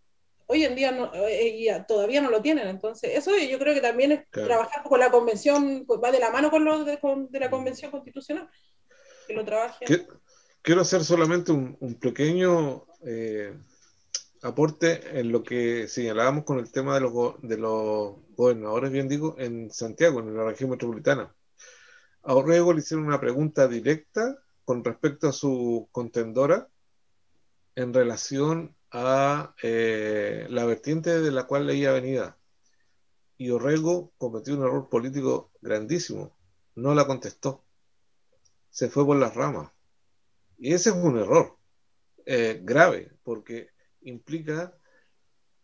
hoy en día todavía no lo tienen. Entonces eso yo creo que también es trabajar con la convención, pues va de la mano con lo de la convención constitucional, que lo trabajen. Quiero hacer solamente un pequeño aporte en lo que señalábamos con el tema de los gobernadores, bien digo, en Santiago, en la región metropolitana. A Orrego le hicieron una pregunta directa con respecto a su contendora en relación a la vertiente de la cual leía venida. Y Orrego cometió un error político grandísimo. No la contestó. Se fue por las ramas. Y ese es un error grave, porque implica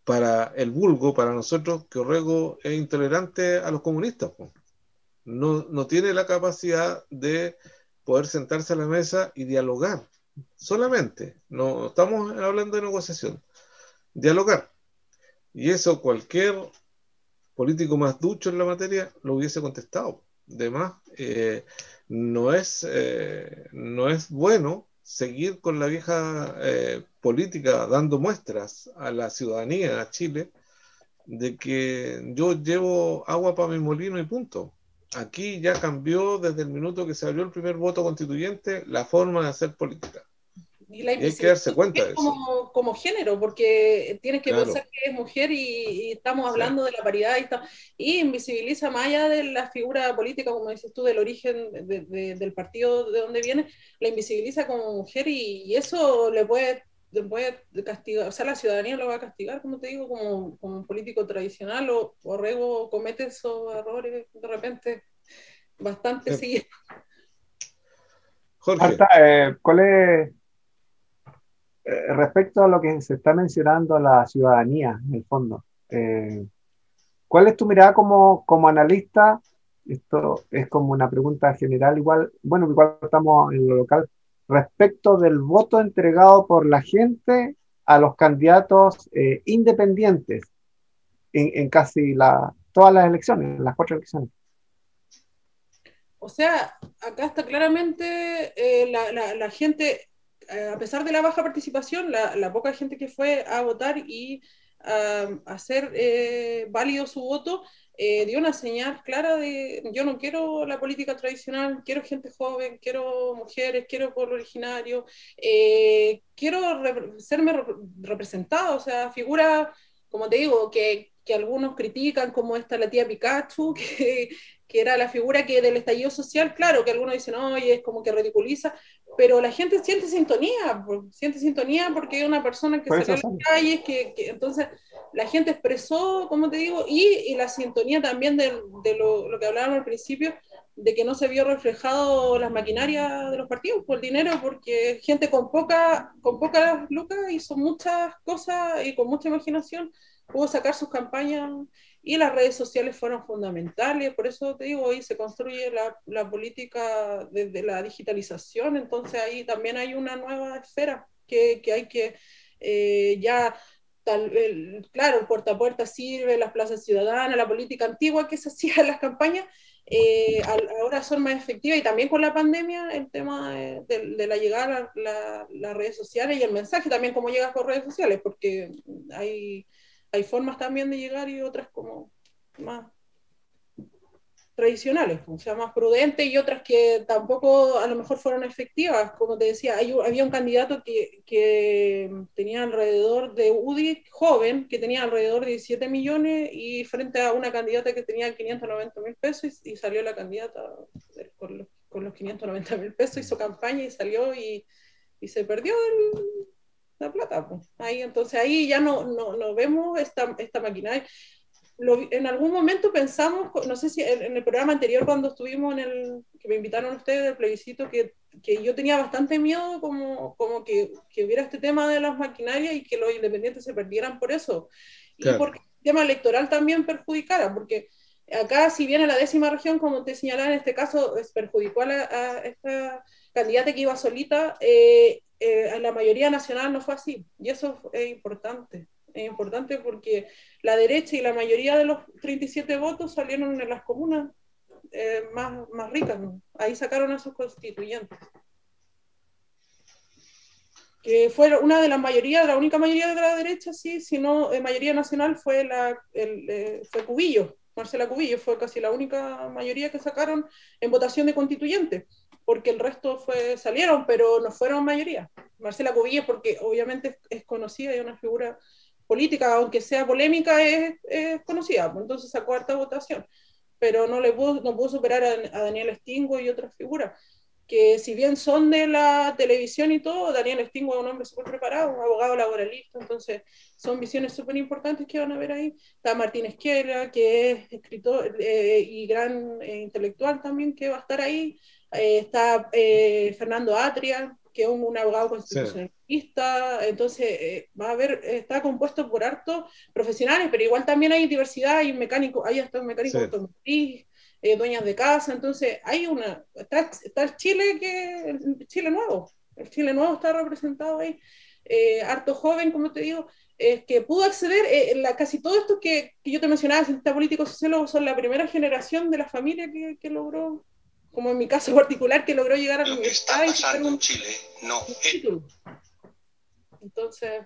para el vulgo, para nosotros, que Orrego es intolerante a los comunistas. No tiene la capacidad de poder sentarse a la mesa y dialogar. Solamente. No estamos hablando de negociación. Dialogar. Y eso cualquier político más ducho en la materia lo hubiese contestado. Además, no es bueno seguir con la vieja política, dando muestras a la ciudadanía, a Chile, de que yo llevo agua para mi molino y punto. Aquí ya cambió desde el minuto que se abrió el primer voto constituyente la forma de hacer política. Y hay que darse cuenta de eso. Como género, porque tienes que pensar que es mujer y estamos hablando de la paridad y invisibiliza más allá de la figura política, como dices tú, del origen del partido de donde viene, la invisibiliza como mujer, y eso le puede castigar, o sea, la ciudadanía lo va a castigar, como te digo, como un político tradicional. Orrego comete esos errores de repente bastante seguidos. Jorge. Marta, ¿cuál es? Respecto a lo que se está mencionando la ciudadanía, en el fondo, ¿cuál es tu mirada como analista? Esto es como una pregunta general, igual estamos en lo local, respecto del voto entregado por la gente a los candidatos independientes en casi todas las elecciones, las 4 elecciones. O sea, acá está claramente la gente, a pesar de la baja participación, la poca gente que fue a votar y a hacer válido su voto, dio una señal clara de: yo no quiero la política tradicional, quiero gente joven, quiero mujeres, quiero pueblo originario, quiero serme representado. O sea, figuras, como te digo, que algunos critican, como la tía Pikachu, que era la figura que del estallido social, claro, que algunos dicen, oye, es como que ridiculiza, pero la gente siente sintonía porque es una persona que salió a las calles, que entonces la gente expresó, como te digo, y la sintonía también de lo que hablábamos al principio, de que no se vio reflejado las maquinarias de los partidos por el dinero, porque gente con pocas lucas hizo muchas cosas y con mucha imaginación pudo sacar sus campañas, y las redes sociales fueron fundamentales. Por eso te digo, hoy se construye la política desde la digitalización. Entonces ahí también hay una nueva esfera que hay que claro, el puerta a puerta sirve, las plazas ciudadanas, la política antigua que se hacía en las campañas, ahora son más efectivas, y también con la pandemia el tema de la llegada a las redes sociales, y el mensaje también, cómo llegas por redes sociales, porque hay formas también de llegar y otras como más tradicionales, o sea, más prudentes, y otras que tampoco a lo mejor fueron efectivas. Como te decía, había un candidato que tenía alrededor de UDI joven, que tenía alrededor de 17 millones, y frente a una candidata que tenía 590.000 pesos, y salió la candidata con los 590.000 pesos, hizo campaña y salió y se perdió la plata. Ahí, entonces ahí ya no vemos esta maquinaria. en algún momento pensamos, no sé si en el programa anterior cuando estuvimos que me invitaron ustedes del plebiscito, que yo tenía bastante miedo como que hubiera este tema de las maquinarias y que los independientes se perdieran por eso. Claro. Y porque el tema electoral también perjudicara, porque acá, si bien a la 10ª región, como te señalaba en este caso, perjudicó a esta candidata que iba solita, a la mayoría nacional no fue así, y eso es importante. Es importante porque la derecha y la mayoría de los 37 votos salieron en las comunas más ricas, ¿no? Ahí sacaron a sus constituyentes. Que fue una de las mayorías, la única mayoría de la derecha, sí, si no, mayoría nacional fue fue Cubillo, Marcela Cubillo, fue casi la única mayoría que sacaron en votación de constituyentes, porque el resto salieron, pero no fueron mayoría. Marcela Cubillo, porque obviamente es conocida y es una figura política, aunque sea polémica, es conocida, entonces sacó harta votación, pero no pudo superar a Daniel Stingo y otras figuras, que si bien son de la televisión y todo, Daniel Stingo es un hombre súper preparado, un abogado laboralista, entonces son visiones súper importantes que van a ver ahí. Está Martín Esquerra, que es escritor y gran intelectual también, que va a estar ahí. Está Fernando Atria, que es un abogado constitucionalista, sí. Entonces está compuesto por hartos profesionales, pero igual también hay diversidad, hay un mecánico, hay hasta un mecánico automotriz, dueñas de casa, entonces hay está el Chile nuevo, el Chile nuevo está representado ahí, harto joven, como te digo, que pudo acceder, casi todo esto que yo te mencionaba, cientistas políticos, sociólogos, son la primera generación de la familia que logró, como en mi caso particular, que logró llegar a la universidad. Lo que está pasando en Chile no es... Entonces,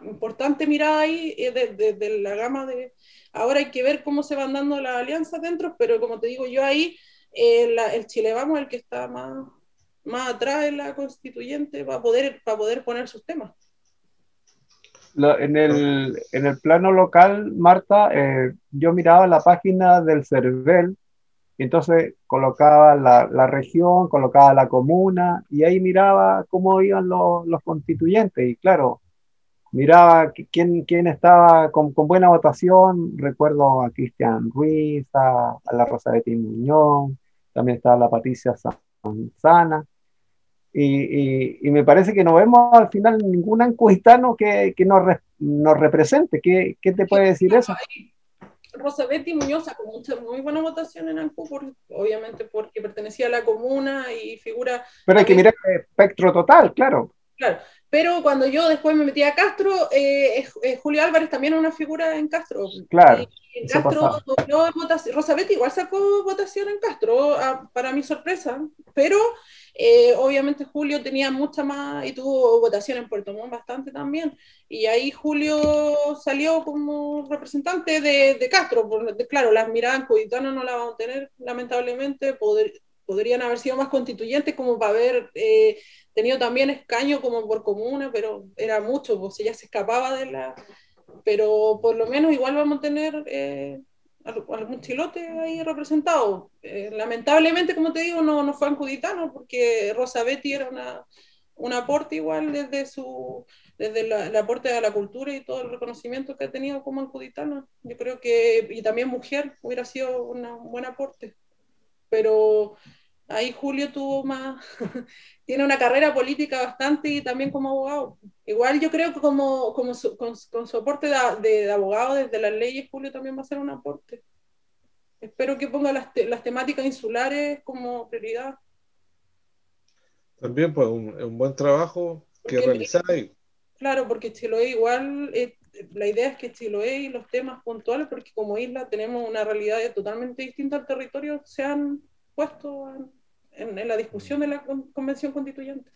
importante mirar ahí de la gama de... Ahora hay que ver cómo se van dando las alianzas dentro, pero como te digo, yo ahí, el Chile Vamos es el que está más atrás en la constituyente para poder poner sus temas. En el plano local, Marta, yo miraba la página del CERVEL, y entonces colocaba la región, colocaba la comuna, y ahí miraba cómo iban los constituyentes, y claro, miraba quién estaba con buena votación. Recuerdo a Cristian Ruiz, a la Rosabetti Muñoz, también estaba la Patricia Sanzana, y me parece que no vemos al final ningún encuestano que nos represente. ¿Qué te puede decir eso? Rosabetti Muñoz con muy buena votación en Ancú, obviamente porque pertenecía a la comuna y figura... Pero hay que mirar el espectro total, claro. Claro, pero cuando yo después me metí a Castro, Julio Álvarez también es una figura en Castro. Claro. En Castro dobló en votación. Rosabetti igual sacó votación en Castro, para mi sorpresa, pero obviamente Julio tenía mucha más y tuvo votación en Puerto Montt bastante también. Y ahí Julio salió como representante de Castro. Claro, las miradas cuditanas no las vamos a tener, lamentablemente. Podrían haber sido más constituyentes como para haber tenido también escaño como por comuna, pero era mucho, pues ella se escapaba de la... Pero por lo menos igual vamos a tener algún chilote ahí representado. Lamentablemente, como te digo, no fue ancuditano, porque Rosabetti era un aporte igual desde el aporte a la cultura y todo el reconocimiento que ha tenido como ancuditana. Yo creo que, y también mujer, hubiera sido un buen aporte. Pero ahí Julio tuvo más, tiene una carrera política bastante y también como abogado. Igual yo creo que con su aporte de abogado desde las leyes, Julio también va a hacer un aporte. Espero que ponga las temáticas insulares como prioridad. También pues un buen trabajo que realizar ahí. Claro, porque Chiloé igual, la idea es que Chiloé y los temas puntuales, porque como isla tenemos una realidad totalmente distinta al territorio, sean puesto en la discusión de la convención constituyente.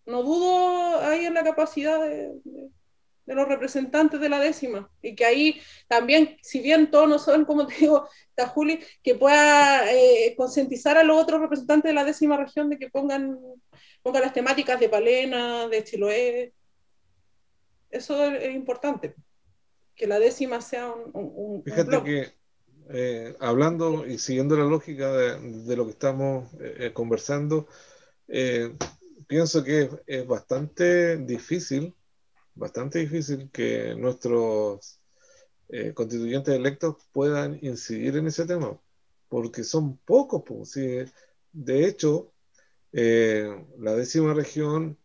No dudo ahí en la capacidad de los representantes de la 10ª, y que ahí también, si bien todos no son, como te digo, está Juli, que pueda concientizar a los otros representantes de la 10ª región de que pongan las temáticas de Palena, de Chiloé. Eso es importante, que la 10ª sea un Fíjate bloque. Que hablando y siguiendo la lógica de lo que estamos conversando, pienso que es bastante difícil que nuestros constituyentes electos puedan incidir en ese tema, porque son pocos, pues, sí. De hecho, la 10ª región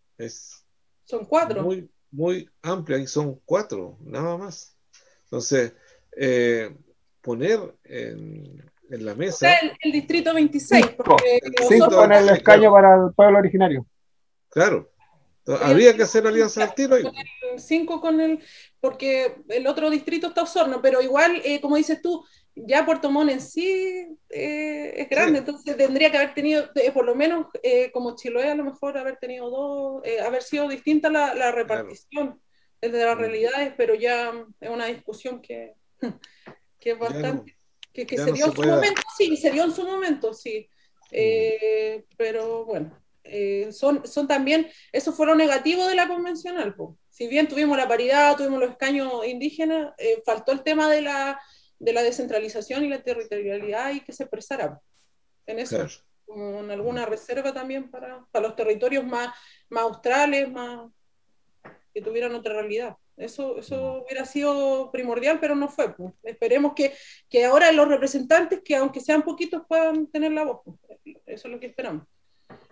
son 4. muy, muy amplia y son 4, nada más. Entonces, poner en la mesa... El distrito 26. 5 en el escaño para el pueblo originario. Claro. Habría que hacer alianza al tiro. 5 porque el otro distrito está Osorno, pero igual, como dices tú, ya Puerto Montt en sí es grande, entonces tendría que haber tenido, por lo menos como Chiloé, a lo mejor haber tenido 2, haber sido distinta la repartición desde las realidades, pero ya es una discusión que es bastante, que se dio en su momento, sí, se dio en su momento, sí, pero bueno. Son también, eso fue lo negativo de la convencional, po. Si bien tuvimos la paridad, tuvimos los escaños indígenas, faltó el tema de la descentralización y la territorialidad y que se expresara en eso, con alguna reserva también para los territorios más australes, que tuvieran otra realidad. Eso hubiera sido primordial, pero no fue, pues. Esperemos que ahora los representantes, que aunque sean poquitos, puedan tener la voz, pues. Eso es lo que esperamos.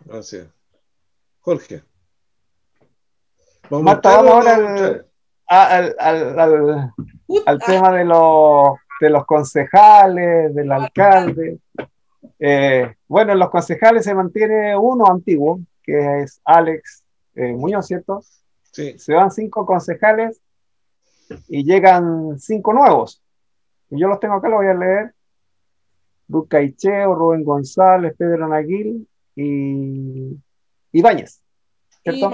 Gracias. Jorge. Vamos ahora al tema de los concejales, del alcalde. Bueno, en los concejales se mantiene uno antiguo, que es Alex Muñoz, ¿cierto? Sí. Se van 5 concejales y llegan 5 nuevos. Y yo los tengo acá, los voy a leer. Ruth Caicheo, Rubén González, Pedro Naguil y Ibáñez, ¿cierto?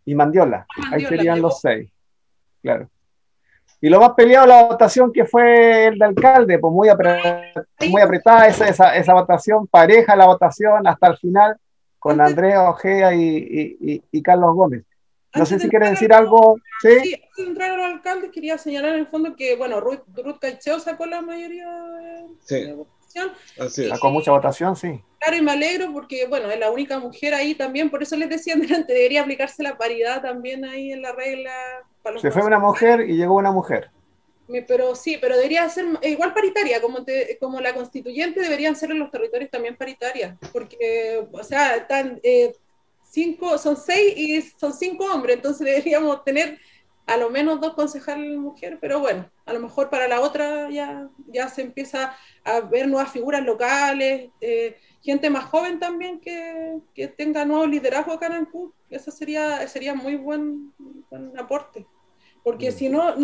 Y Mandiola. Ahí serían los 6, claro. Y lo más peleado la votación, que fue el de alcalde, pues muy apretada esa votación, pareja la votación hasta el final, con Andrea Ojea y Carlos Gómez. No sé si quiere decir algo. Sí, antes de entrar a los alcaldes, quería señalar en el fondo que, bueno, Ruth Caicheo sacó la mayoría de votación. Sacó mucha votación, sí. Claro, y me alegro porque, bueno, es la única mujer ahí también, por eso les decía delante, debería aplicarse la paridad también ahí en la regla. Se fue una mujer y llegó una mujer. Pero sí, pero debería ser igual paritaria, como la constituyente deberían ser en los territorios también paritarias, porque, o sea, están 5, son 6 y son 5 hombres, entonces deberíamos tener a lo menos 2 concejales mujeres, pero bueno, a lo mejor para la otra ya se empieza a ver nuevas figuras locales, gente más joven también que tenga nuevo liderazgo acá en Ancud. Eso sería muy buen aporte. Porque si no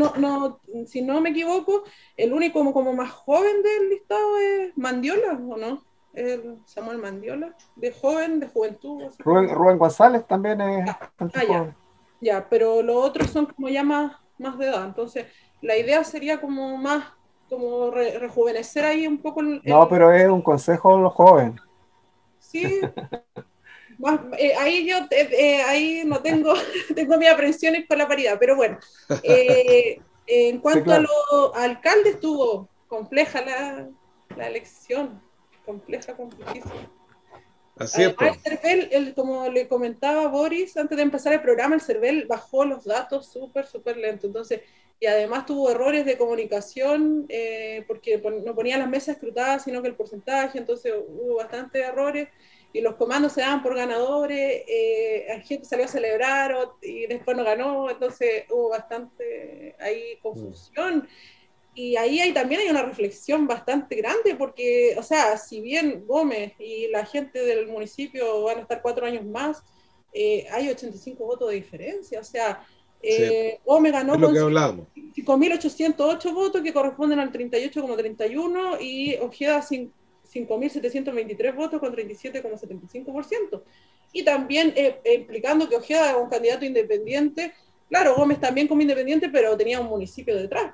me equivoco, el único como más joven del listado es Mandiola, ¿o no? Samuel Mandiola, de juventud. Rubén González también es joven. Ya, pero los otros son como ya más de edad. Entonces, la idea sería como más, como rejuvenecer ahí un poco No, pero es un consejo de los jóvenes. Sí. Ahí ahí no tengo mis aprensiones con la paridad, pero bueno, en cuanto a los alcaldes, estuvo compleja la elección, complejísima. Así es. El CERVEL, como le comentaba Boris antes de empezar el programa, el CERVEL bajó los datos súper lento, entonces, y además tuvo errores de comunicación, porque no ponía las mesas escrutadas, sino que el porcentaje, entonces hubo bastantes errores, y los comandos se daban por ganadores, la gente salió a celebrar y después no ganó, entonces hubo bastante ahí confusión. Y ahí también hay una reflexión bastante grande, porque, o sea, si bien Gómez y la gente del municipio van a estar 4 años más, hay 85 votos de diferencia, o sea, Gómez ganó con 5.808 votos, que corresponden al 38,31%, y Ojeda 5.723 votos con 37,75%. Y también implicando que Ojeda es un candidato independiente, claro, Gómez también como independiente, pero tenía un municipio detrás.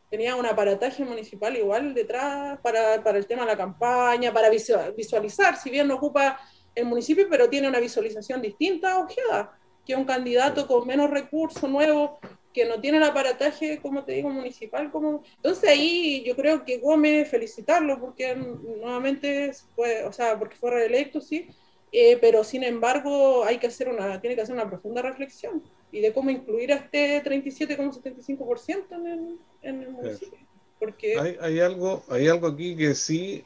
Tenía un aparataje municipal igual detrás para el tema de la campaña, para visualizar, si bien no ocupa el municipio, pero tiene una visualización distinta a Ojeda, que es un candidato con menos recursos, nuevo, que no tiene el aparataje, como te digo, municipal. Entonces ahí yo creo que Gómez, felicitarlo, porque nuevamente porque fue reelecto, sí, pero sin embargo tiene que hacer una profunda reflexión y de cómo incluir a este 37,75% en el municipio. Porque hay algo aquí que sí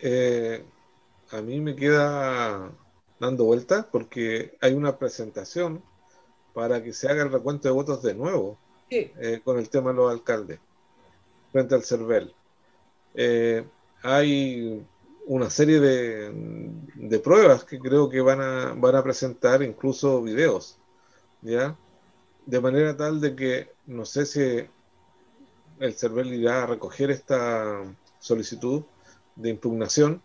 a mí me queda dando vueltas, porque hay una presentación para que se haga el recuento de votos de nuevo, sí, con el tema de los alcaldes frente al CERVEL. Hay una serie de pruebas que creo que van a presentar, incluso videos, ¿ya? De manera tal de que no sé si el CERVEL irá a recoger esta solicitud de impugnación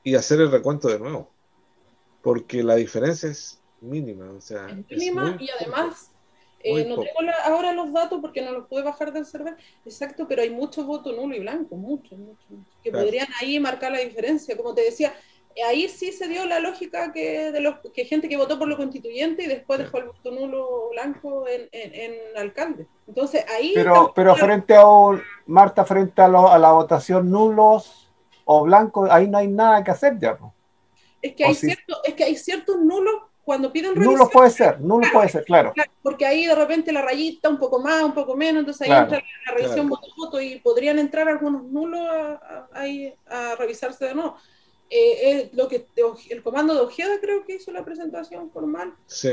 y hacer el recuento de nuevo, porque la diferencia es mínima, o sea, es es mínima muy y poco, además muy no poco. tengo ahora los datos porque no los pude bajar del server exacto, pero hay muchos votos nulo y blanco, muchos, que Claro. podrían ahí marcar la diferencia. Como te decía, ahí sí se dio la lógica que gente que votó por lo constituyente y después dejó el voto nulo o blanco en alcalde. Entonces ahí Pero frente a Marta, frente a la votación nulos o blancos, ahí no hay nada que hacer ya, ¿no? es que hay ciertos nulos cuando piden Nulos revisión. puede ser, claro. Porque ahí de repente la rayita un poco más, un poco menos, entonces ahí Claro, entra la revisión claro. voto y podrían entrar algunos nulos a revisarse de nuevo. El comando de Ojeda creo que hizo la presentación formal Sí,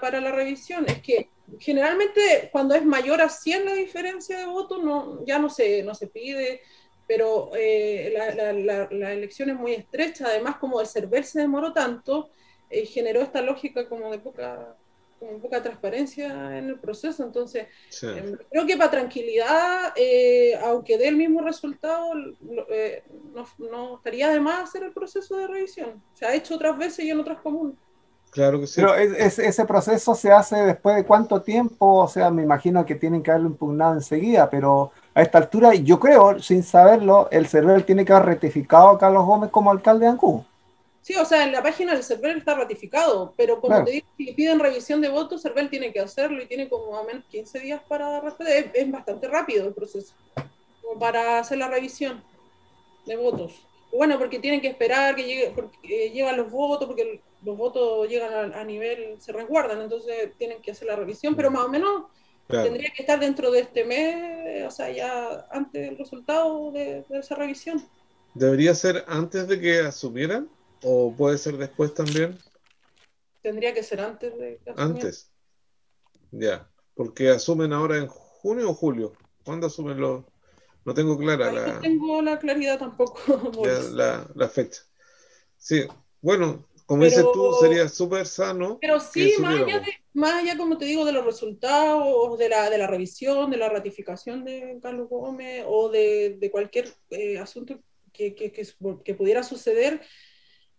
para la revisión. Es que generalmente cuando es mayor a 100 la diferencia de votos ya no se pide, pero la elección es muy estrecha. Además, como el CERVEL se demoró tanto, generó esta lógica como de poca transparencia en el proceso. Entonces, sí. creo que para tranquilidad, aunque dé el mismo resultado, no estaría de más hacer el proceso de revisión. Se ha hecho otras veces y en otras comunas. Claro que sí. Pero ese proceso se hace después de cuánto tiempo, o sea, me imagino que tienen que haberlo impugnado enseguida, pero a esta altura, yo creo, sin saberlo, el CERVEL tiene que haber rectificado a Carlos Gómez como alcalde de Ancud. Sí, o sea, en la página del CERVEL está ratificado, pero como Claro. te digo, si piden revisión de votos, CERVEL tiene que hacerlo y tiene como más o menos 15 días para respetar. Es bastante rápido el proceso, como para hacer la revisión de votos. Bueno, porque tienen que esperar que llegan los votos, porque los votos llegan a nivel, se resguardan, entonces tienen que hacer la revisión, pero más o menos Claro. tendría que estar dentro de este mes, o sea, ya antes del resultado de esa revisión. ¿Debería ser antes de que asumieran o puede ser después también? Tendría que ser antes de que asumieran. Antes, ya, porque asumen ahora en junio o julio. ¿Cuándo asumen los? No tengo clara Ahí no tengo la claridad tampoco, la fecha. Sí, bueno, como dices tú, pero, sería súper sano pero que sí, supiéramos. más allá, como te digo, de los resultados, de la revisión, de la ratificación de Carlos Gómez o de cualquier asunto que pudiera suceder,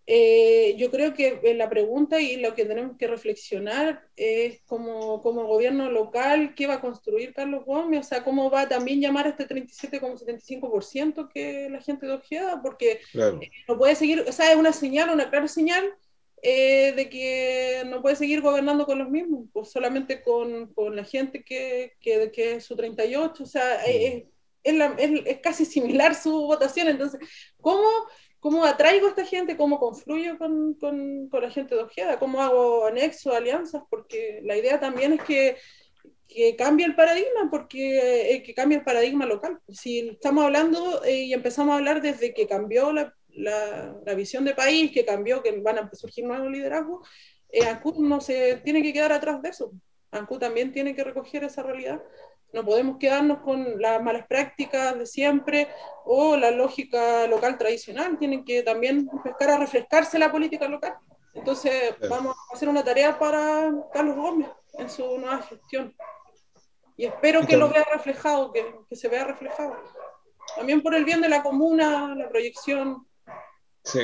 yo creo que la pregunta y lo que tenemos que reflexionar es como gobierno local, ¿qué va a construir Carlos Gómez? O sea, ¿cómo va a también llamar a este 37,75% que la gente de Ojeda? Porque Claro, no puede seguir, o sea, es una señal, una clara señal de que no puede seguir gobernando con los mismos, pues solamente con la gente que es su 38, o sea, es casi similar su votación, entonces, ¿cómo atraigo a esta gente? ¿Cómo confluyo con la gente de Ojeda? ¿Cómo hago anexo, alianzas? Porque la idea también es que cambie el paradigma, porque que cambie el paradigma local. Si estamos hablando y empezamos a hablar desde que cambió la visión de país, que cambió, que van a surgir nuevos liderazgos, Ancud no se tiene que quedar atrás de eso. Ancud también tiene que recoger esa realidad. No podemos quedarnos con las malas prácticas de siempre o la lógica local tradicional. Tienen que también empezar a refrescarse la política local. Entonces, claro. vamos a hacer una tarea para Carlos Gómez en su nueva gestión. Y espero que lo vea reflejado, que se vea reflejado. También por el bien de la comuna, la proyección. Sí,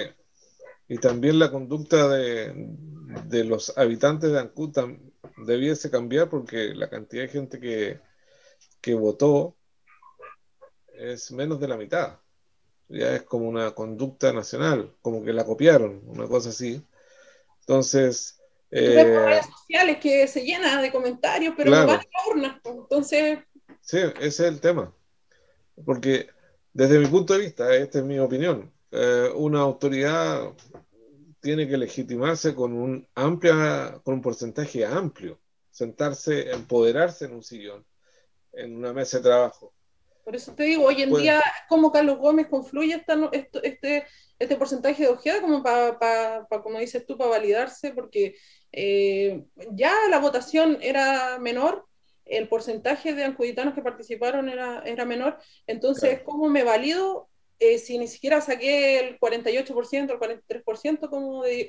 y también la conducta de los habitantes de Ancud debiese cambiar, porque la cantidad de gente que votó es menos de la mitad. Ya es como una conducta nacional, como que la copiaron, una cosa así. Entonces, Y tú ves por redes sociales que se llena de comentarios, pero no claro, van a la urna. Entonces, sí, ese es el tema. Porque desde mi punto de vista, esta es mi opinión, una autoridad tiene que legitimarse con un porcentaje amplio, sentarse, empoderarse en un sillón, en una mesa de trabajo. Por eso te digo, hoy en día, ¿cómo Carlos Gómez confluye este porcentaje de Ojeda como como dices tú, para validarse? Porque ya la votación era menor, el porcentaje de ancuditanos que participaron era menor, entonces, claro, ¿cómo me valido si ni siquiera saqué el 48%, el 43%,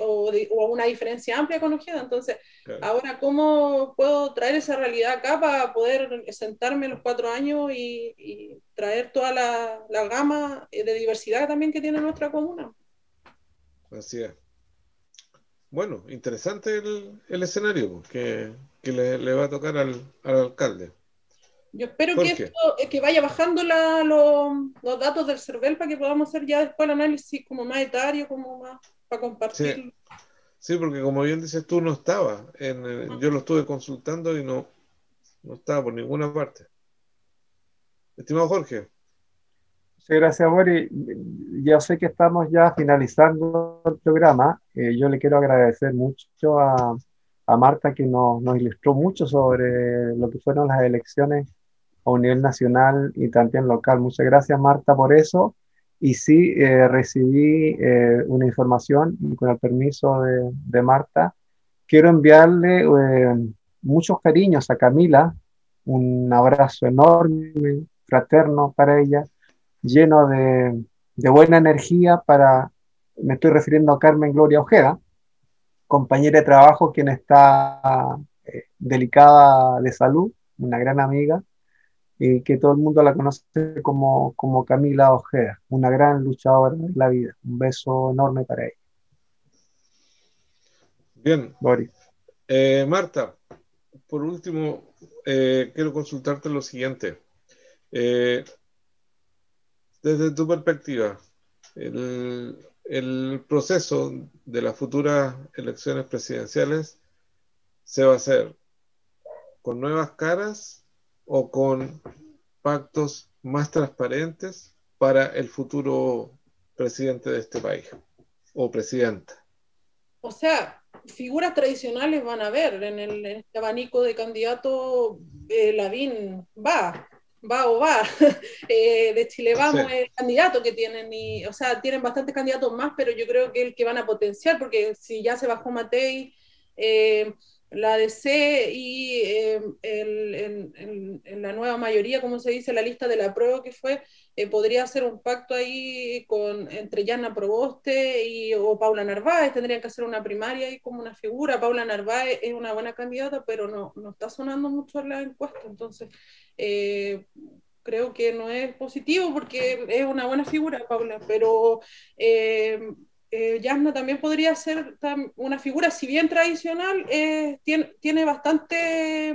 o una diferencia amplia con Ojeda? Entonces, claro, ahora, ¿cómo puedo traer esa realidad acá para poder sentarme los 4 años y traer toda la gama de diversidad también que tiene nuestra comuna? Así es. Bueno, interesante el escenario que le va a tocar al alcalde. Yo espero que vaya bajando los datos del CERVEL para que podamos hacer ya después el análisis como más etario, como más para compartirlo. Sí, porque como bien dices tú, no estaba. Yo lo estuve consultando y no estaba por ninguna parte. Estimado Jorge. Sí, gracias, Boris. Ya sé que estamos ya finalizando el programa. Yo le quiero agradecer mucho a Marta, que nos ilustró mucho sobre lo que fueron las elecciones a un nivel nacional y también local. Muchas gracias, Marta, por eso. Y sí, recibí una información y con el permiso de Marta, quiero enviarle muchos cariños a Camila, un abrazo enorme, fraterno para ella, lleno de buena energía me estoy refiriendo a Carmen Gloria Ojeda, compañera de trabajo, quien está delicada de salud, una gran amiga, y que todo el mundo la conoce como Camila Ojeda, una gran luchadora en la vida. Un beso enorme para ella. Bien. Boris. Marta, por último, quiero consultarte lo siguiente. Desde tu perspectiva, el proceso de las futuras elecciones presidenciales se va a hacer con nuevas caras o con pactos más transparentes para el futuro presidente de este país o presidenta. O sea, figuras tradicionales van a haber en este abanico de candidatos. Lavín va. De Chile Vamos sí. Es el candidato que tienen, o sea, tienen bastantes candidatos más, pero yo creo que el que van a potenciar, porque si ya se bajó Matei, la DC y en la nueva mayoría, como se dice, la lista de la prueba que fue, podría hacer un pacto ahí entre Yana Proboste o Paula Narváez. Tendrían que hacer una primaria ahí como una figura. Paula Narváez es una buena candidata, pero no está sonando mucho en la encuesta, entonces creo que no es positivo porque es una buena figura, Paula, pero Yasna también podría ser una figura, si bien tradicional, tiene bastante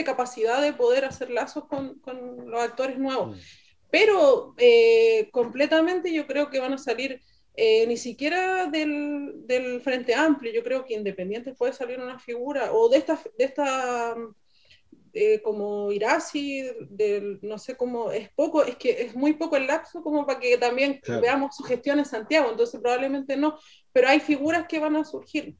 capacidad de poder hacer lazos con los actores nuevos, pero completamente yo creo que van a salir ni siquiera del Frente Amplio. Yo creo que Independientes puede salir una figura, o de esta como Irasi, no sé cómo, es que es muy poco el lapso como para que también veamos su gestión en Santiago, entonces probablemente no, pero hay figuras que van a surgir.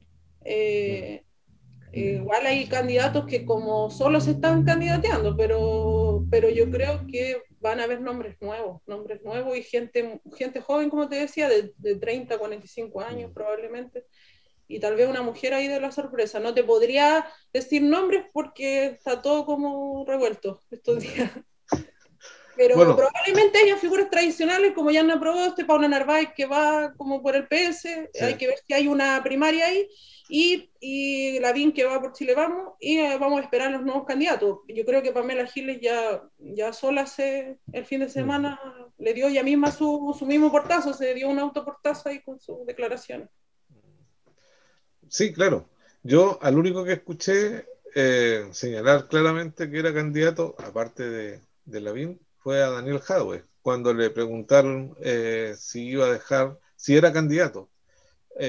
Igual hay candidatos que como solo se están candidateando, pero yo creo que van a haber nombres nuevos y gente joven, como te decía, de 30 a 45 años probablemente, y tal vez una mujer ahí de la sorpresa. No te podría decir nombres porque está todo como revuelto estos días. Pero bueno, probablemente haya figuras tradicionales como Yana Proboste, Paula Narváez, que va como por el PS, sí. Hay que ver si hay una primaria ahí, y Lavín, que va por Chile Vamos, y vamos a esperar los nuevos candidatos. Yo creo que Pamela Giles ya sola el fin de semana le dio ella misma su mismo portazo, se dio un autoportazo ahí con sus declaraciones. Sí, claro. Yo al único que escuché señalar claramente que era candidato, aparte de Lavín, fue a Daniel Jadwe, cuando le preguntaron si era candidato,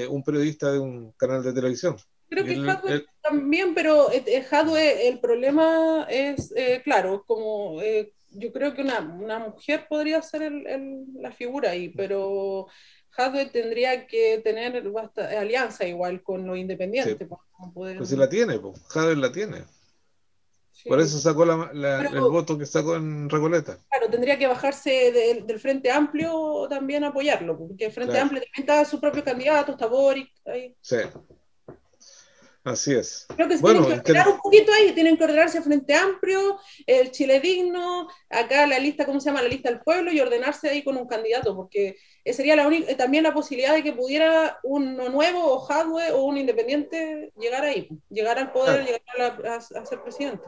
un periodista de un canal de televisión. Creo que Jadwe también, pero Jadwe, el problema es, claro, como yo creo que una mujer podría ser la figura ahí, pero Jadwe tendría que tener alianza igual con los independientes. Sí. Para poder... Pues si la tiene, pues, Jadwe la tiene. Sí. Por eso sacó el voto que sacó en Recoleta. Claro, tendría que bajarse del Frente Amplio también a apoyarlo, porque el Frente Amplio también está sus propios candidatos, está Boric ahí. Sí. Así es. Creo que se tienen que ordenar un poquito ahí, tienen que ordenarse el Frente Amplio, el Chile Digno, acá la lista, ¿cómo se llama? La lista del pueblo, y ordenarse ahí con un candidato, porque sería también la posibilidad de que pudiera uno nuevo, o Jadwe, o un independiente llegar ahí, llegar al poder, llegar a ser presidente.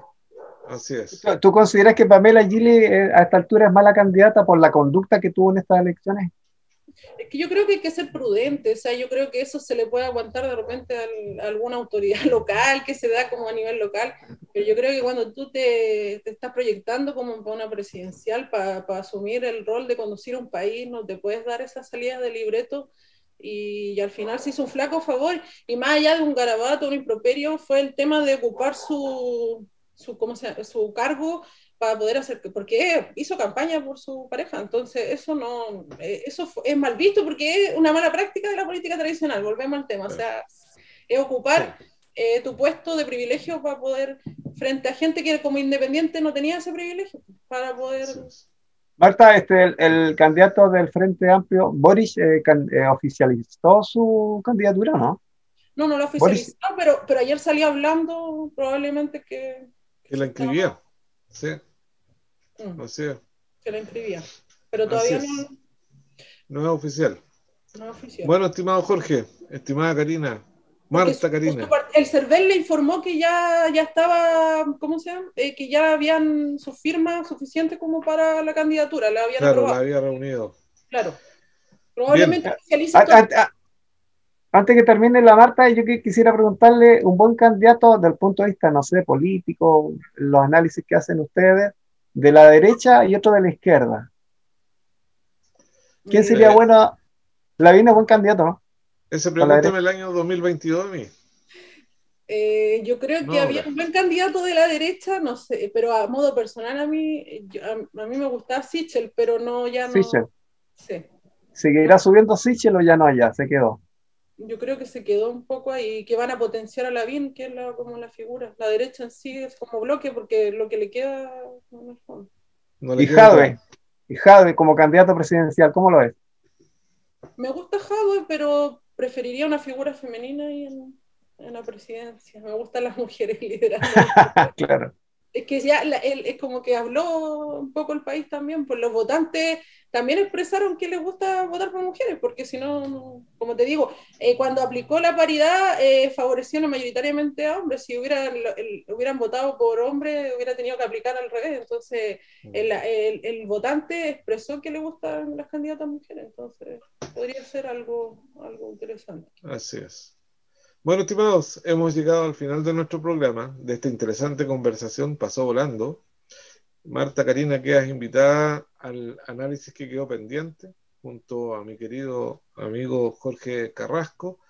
Así es. ¿Tú consideras que Pamela Gili a esta altura es mala candidata por la conducta que tuvo en estas elecciones? Es que yo creo que hay que ser prudente, o sea, yo creo que eso se le puede aguantar de repente a alguna autoridad local que se da como a nivel local, pero yo creo que cuando tú te estás proyectando como para una presidencial, para asumir el rol de conducir un país, no te puedes dar esas salidas de libreto, y al final se hizo un flaco favor, y más allá de un garabato, un improperio, fue el tema de ocupar su cargo para poder hacer, porque hizo campaña por su pareja, entonces eso no, eso es mal visto porque es una mala práctica de la política tradicional, volvemos al tema, o sea, es ocupar tu puesto de privilegio para poder, frente a gente que como independiente no tenía ese privilegio, para poder... Marta, el candidato del Frente Amplio, Boric, oficializó su candidatura, ¿no? No lo oficializó, pero ayer salió hablando probablemente que la inscribía. Sí. Así es. Que la inscribía. Pero todavía no es oficial. No es oficial. Bueno, estimado Jorge, estimada Karina, Marta Karina. El CERVEL le informó que ya estaba, ¿cómo se llama? Que ya habían sus firmas suficientes como para la candidatura, la habían aprobado. La había reunido. Claro. Probablemente oficializa todo. Antes que termine la Marta, yo quisiera preguntarle un buen candidato desde el punto de vista, no sé, político, los análisis que hacen ustedes, de la derecha y otro de la izquierda. ¿Quién sería bueno? La viene buen candidato, ¿no? Ese pregúntame el año 2022 a mí. Yo creo que había un buen candidato de la derecha, no sé, pero a modo personal a mí me gustaba Sichel, pero no, ya no. Sichel. Sí. ¿Seguirá subiendo Sichel o ya no, ya se quedó? Yo creo que se quedó un poco ahí, que van a potenciar a Lavín, que es como la figura. La derecha en sí es como bloque, porque lo que le queda no es fondo. Y Jadwe como candidato presidencial, ¿cómo lo es? Me gusta Jadwe, pero preferiría una figura femenina ahí en la presidencia. Me gustan las mujeres liderando. Claro. Es que ya es como que habló un poco el país también, pues los votantes también expresaron que les gusta votar por mujeres, porque si no, como te digo, cuando aplicó la paridad favoreció mayoritariamente a hombres. Si hubieran votado por hombres, hubiera tenido que aplicar al revés. Entonces el votante expresó que le gustan las candidatas mujeres, entonces podría ser algo interesante. Así es. Bueno, estimados, hemos llegado al final de nuestro programa, de esta interesante conversación, pasó volando. Marta Karina, quedas invitada al análisis que quedó pendiente, junto a mi querido amigo Jorge Carrasco.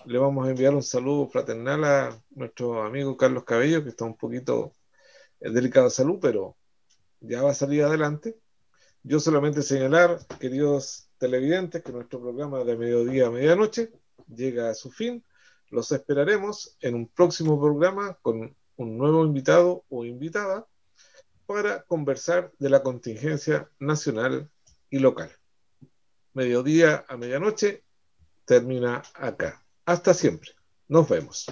Le vamos a enviar un saludo fraternal a nuestro amigo Carlos Cabello, que está un poquito delicado de salud, pero ya va a salir adelante. Yo solamente señalar, queridos televidentes, que nuestro programa de mediodía a medianoche llega a su fin. Los esperaremos en un próximo programa con un nuevo invitado o invitada para conversar de la contingencia nacional y local. Mediodía a medianoche termina acá. Hasta siempre. Nos vemos.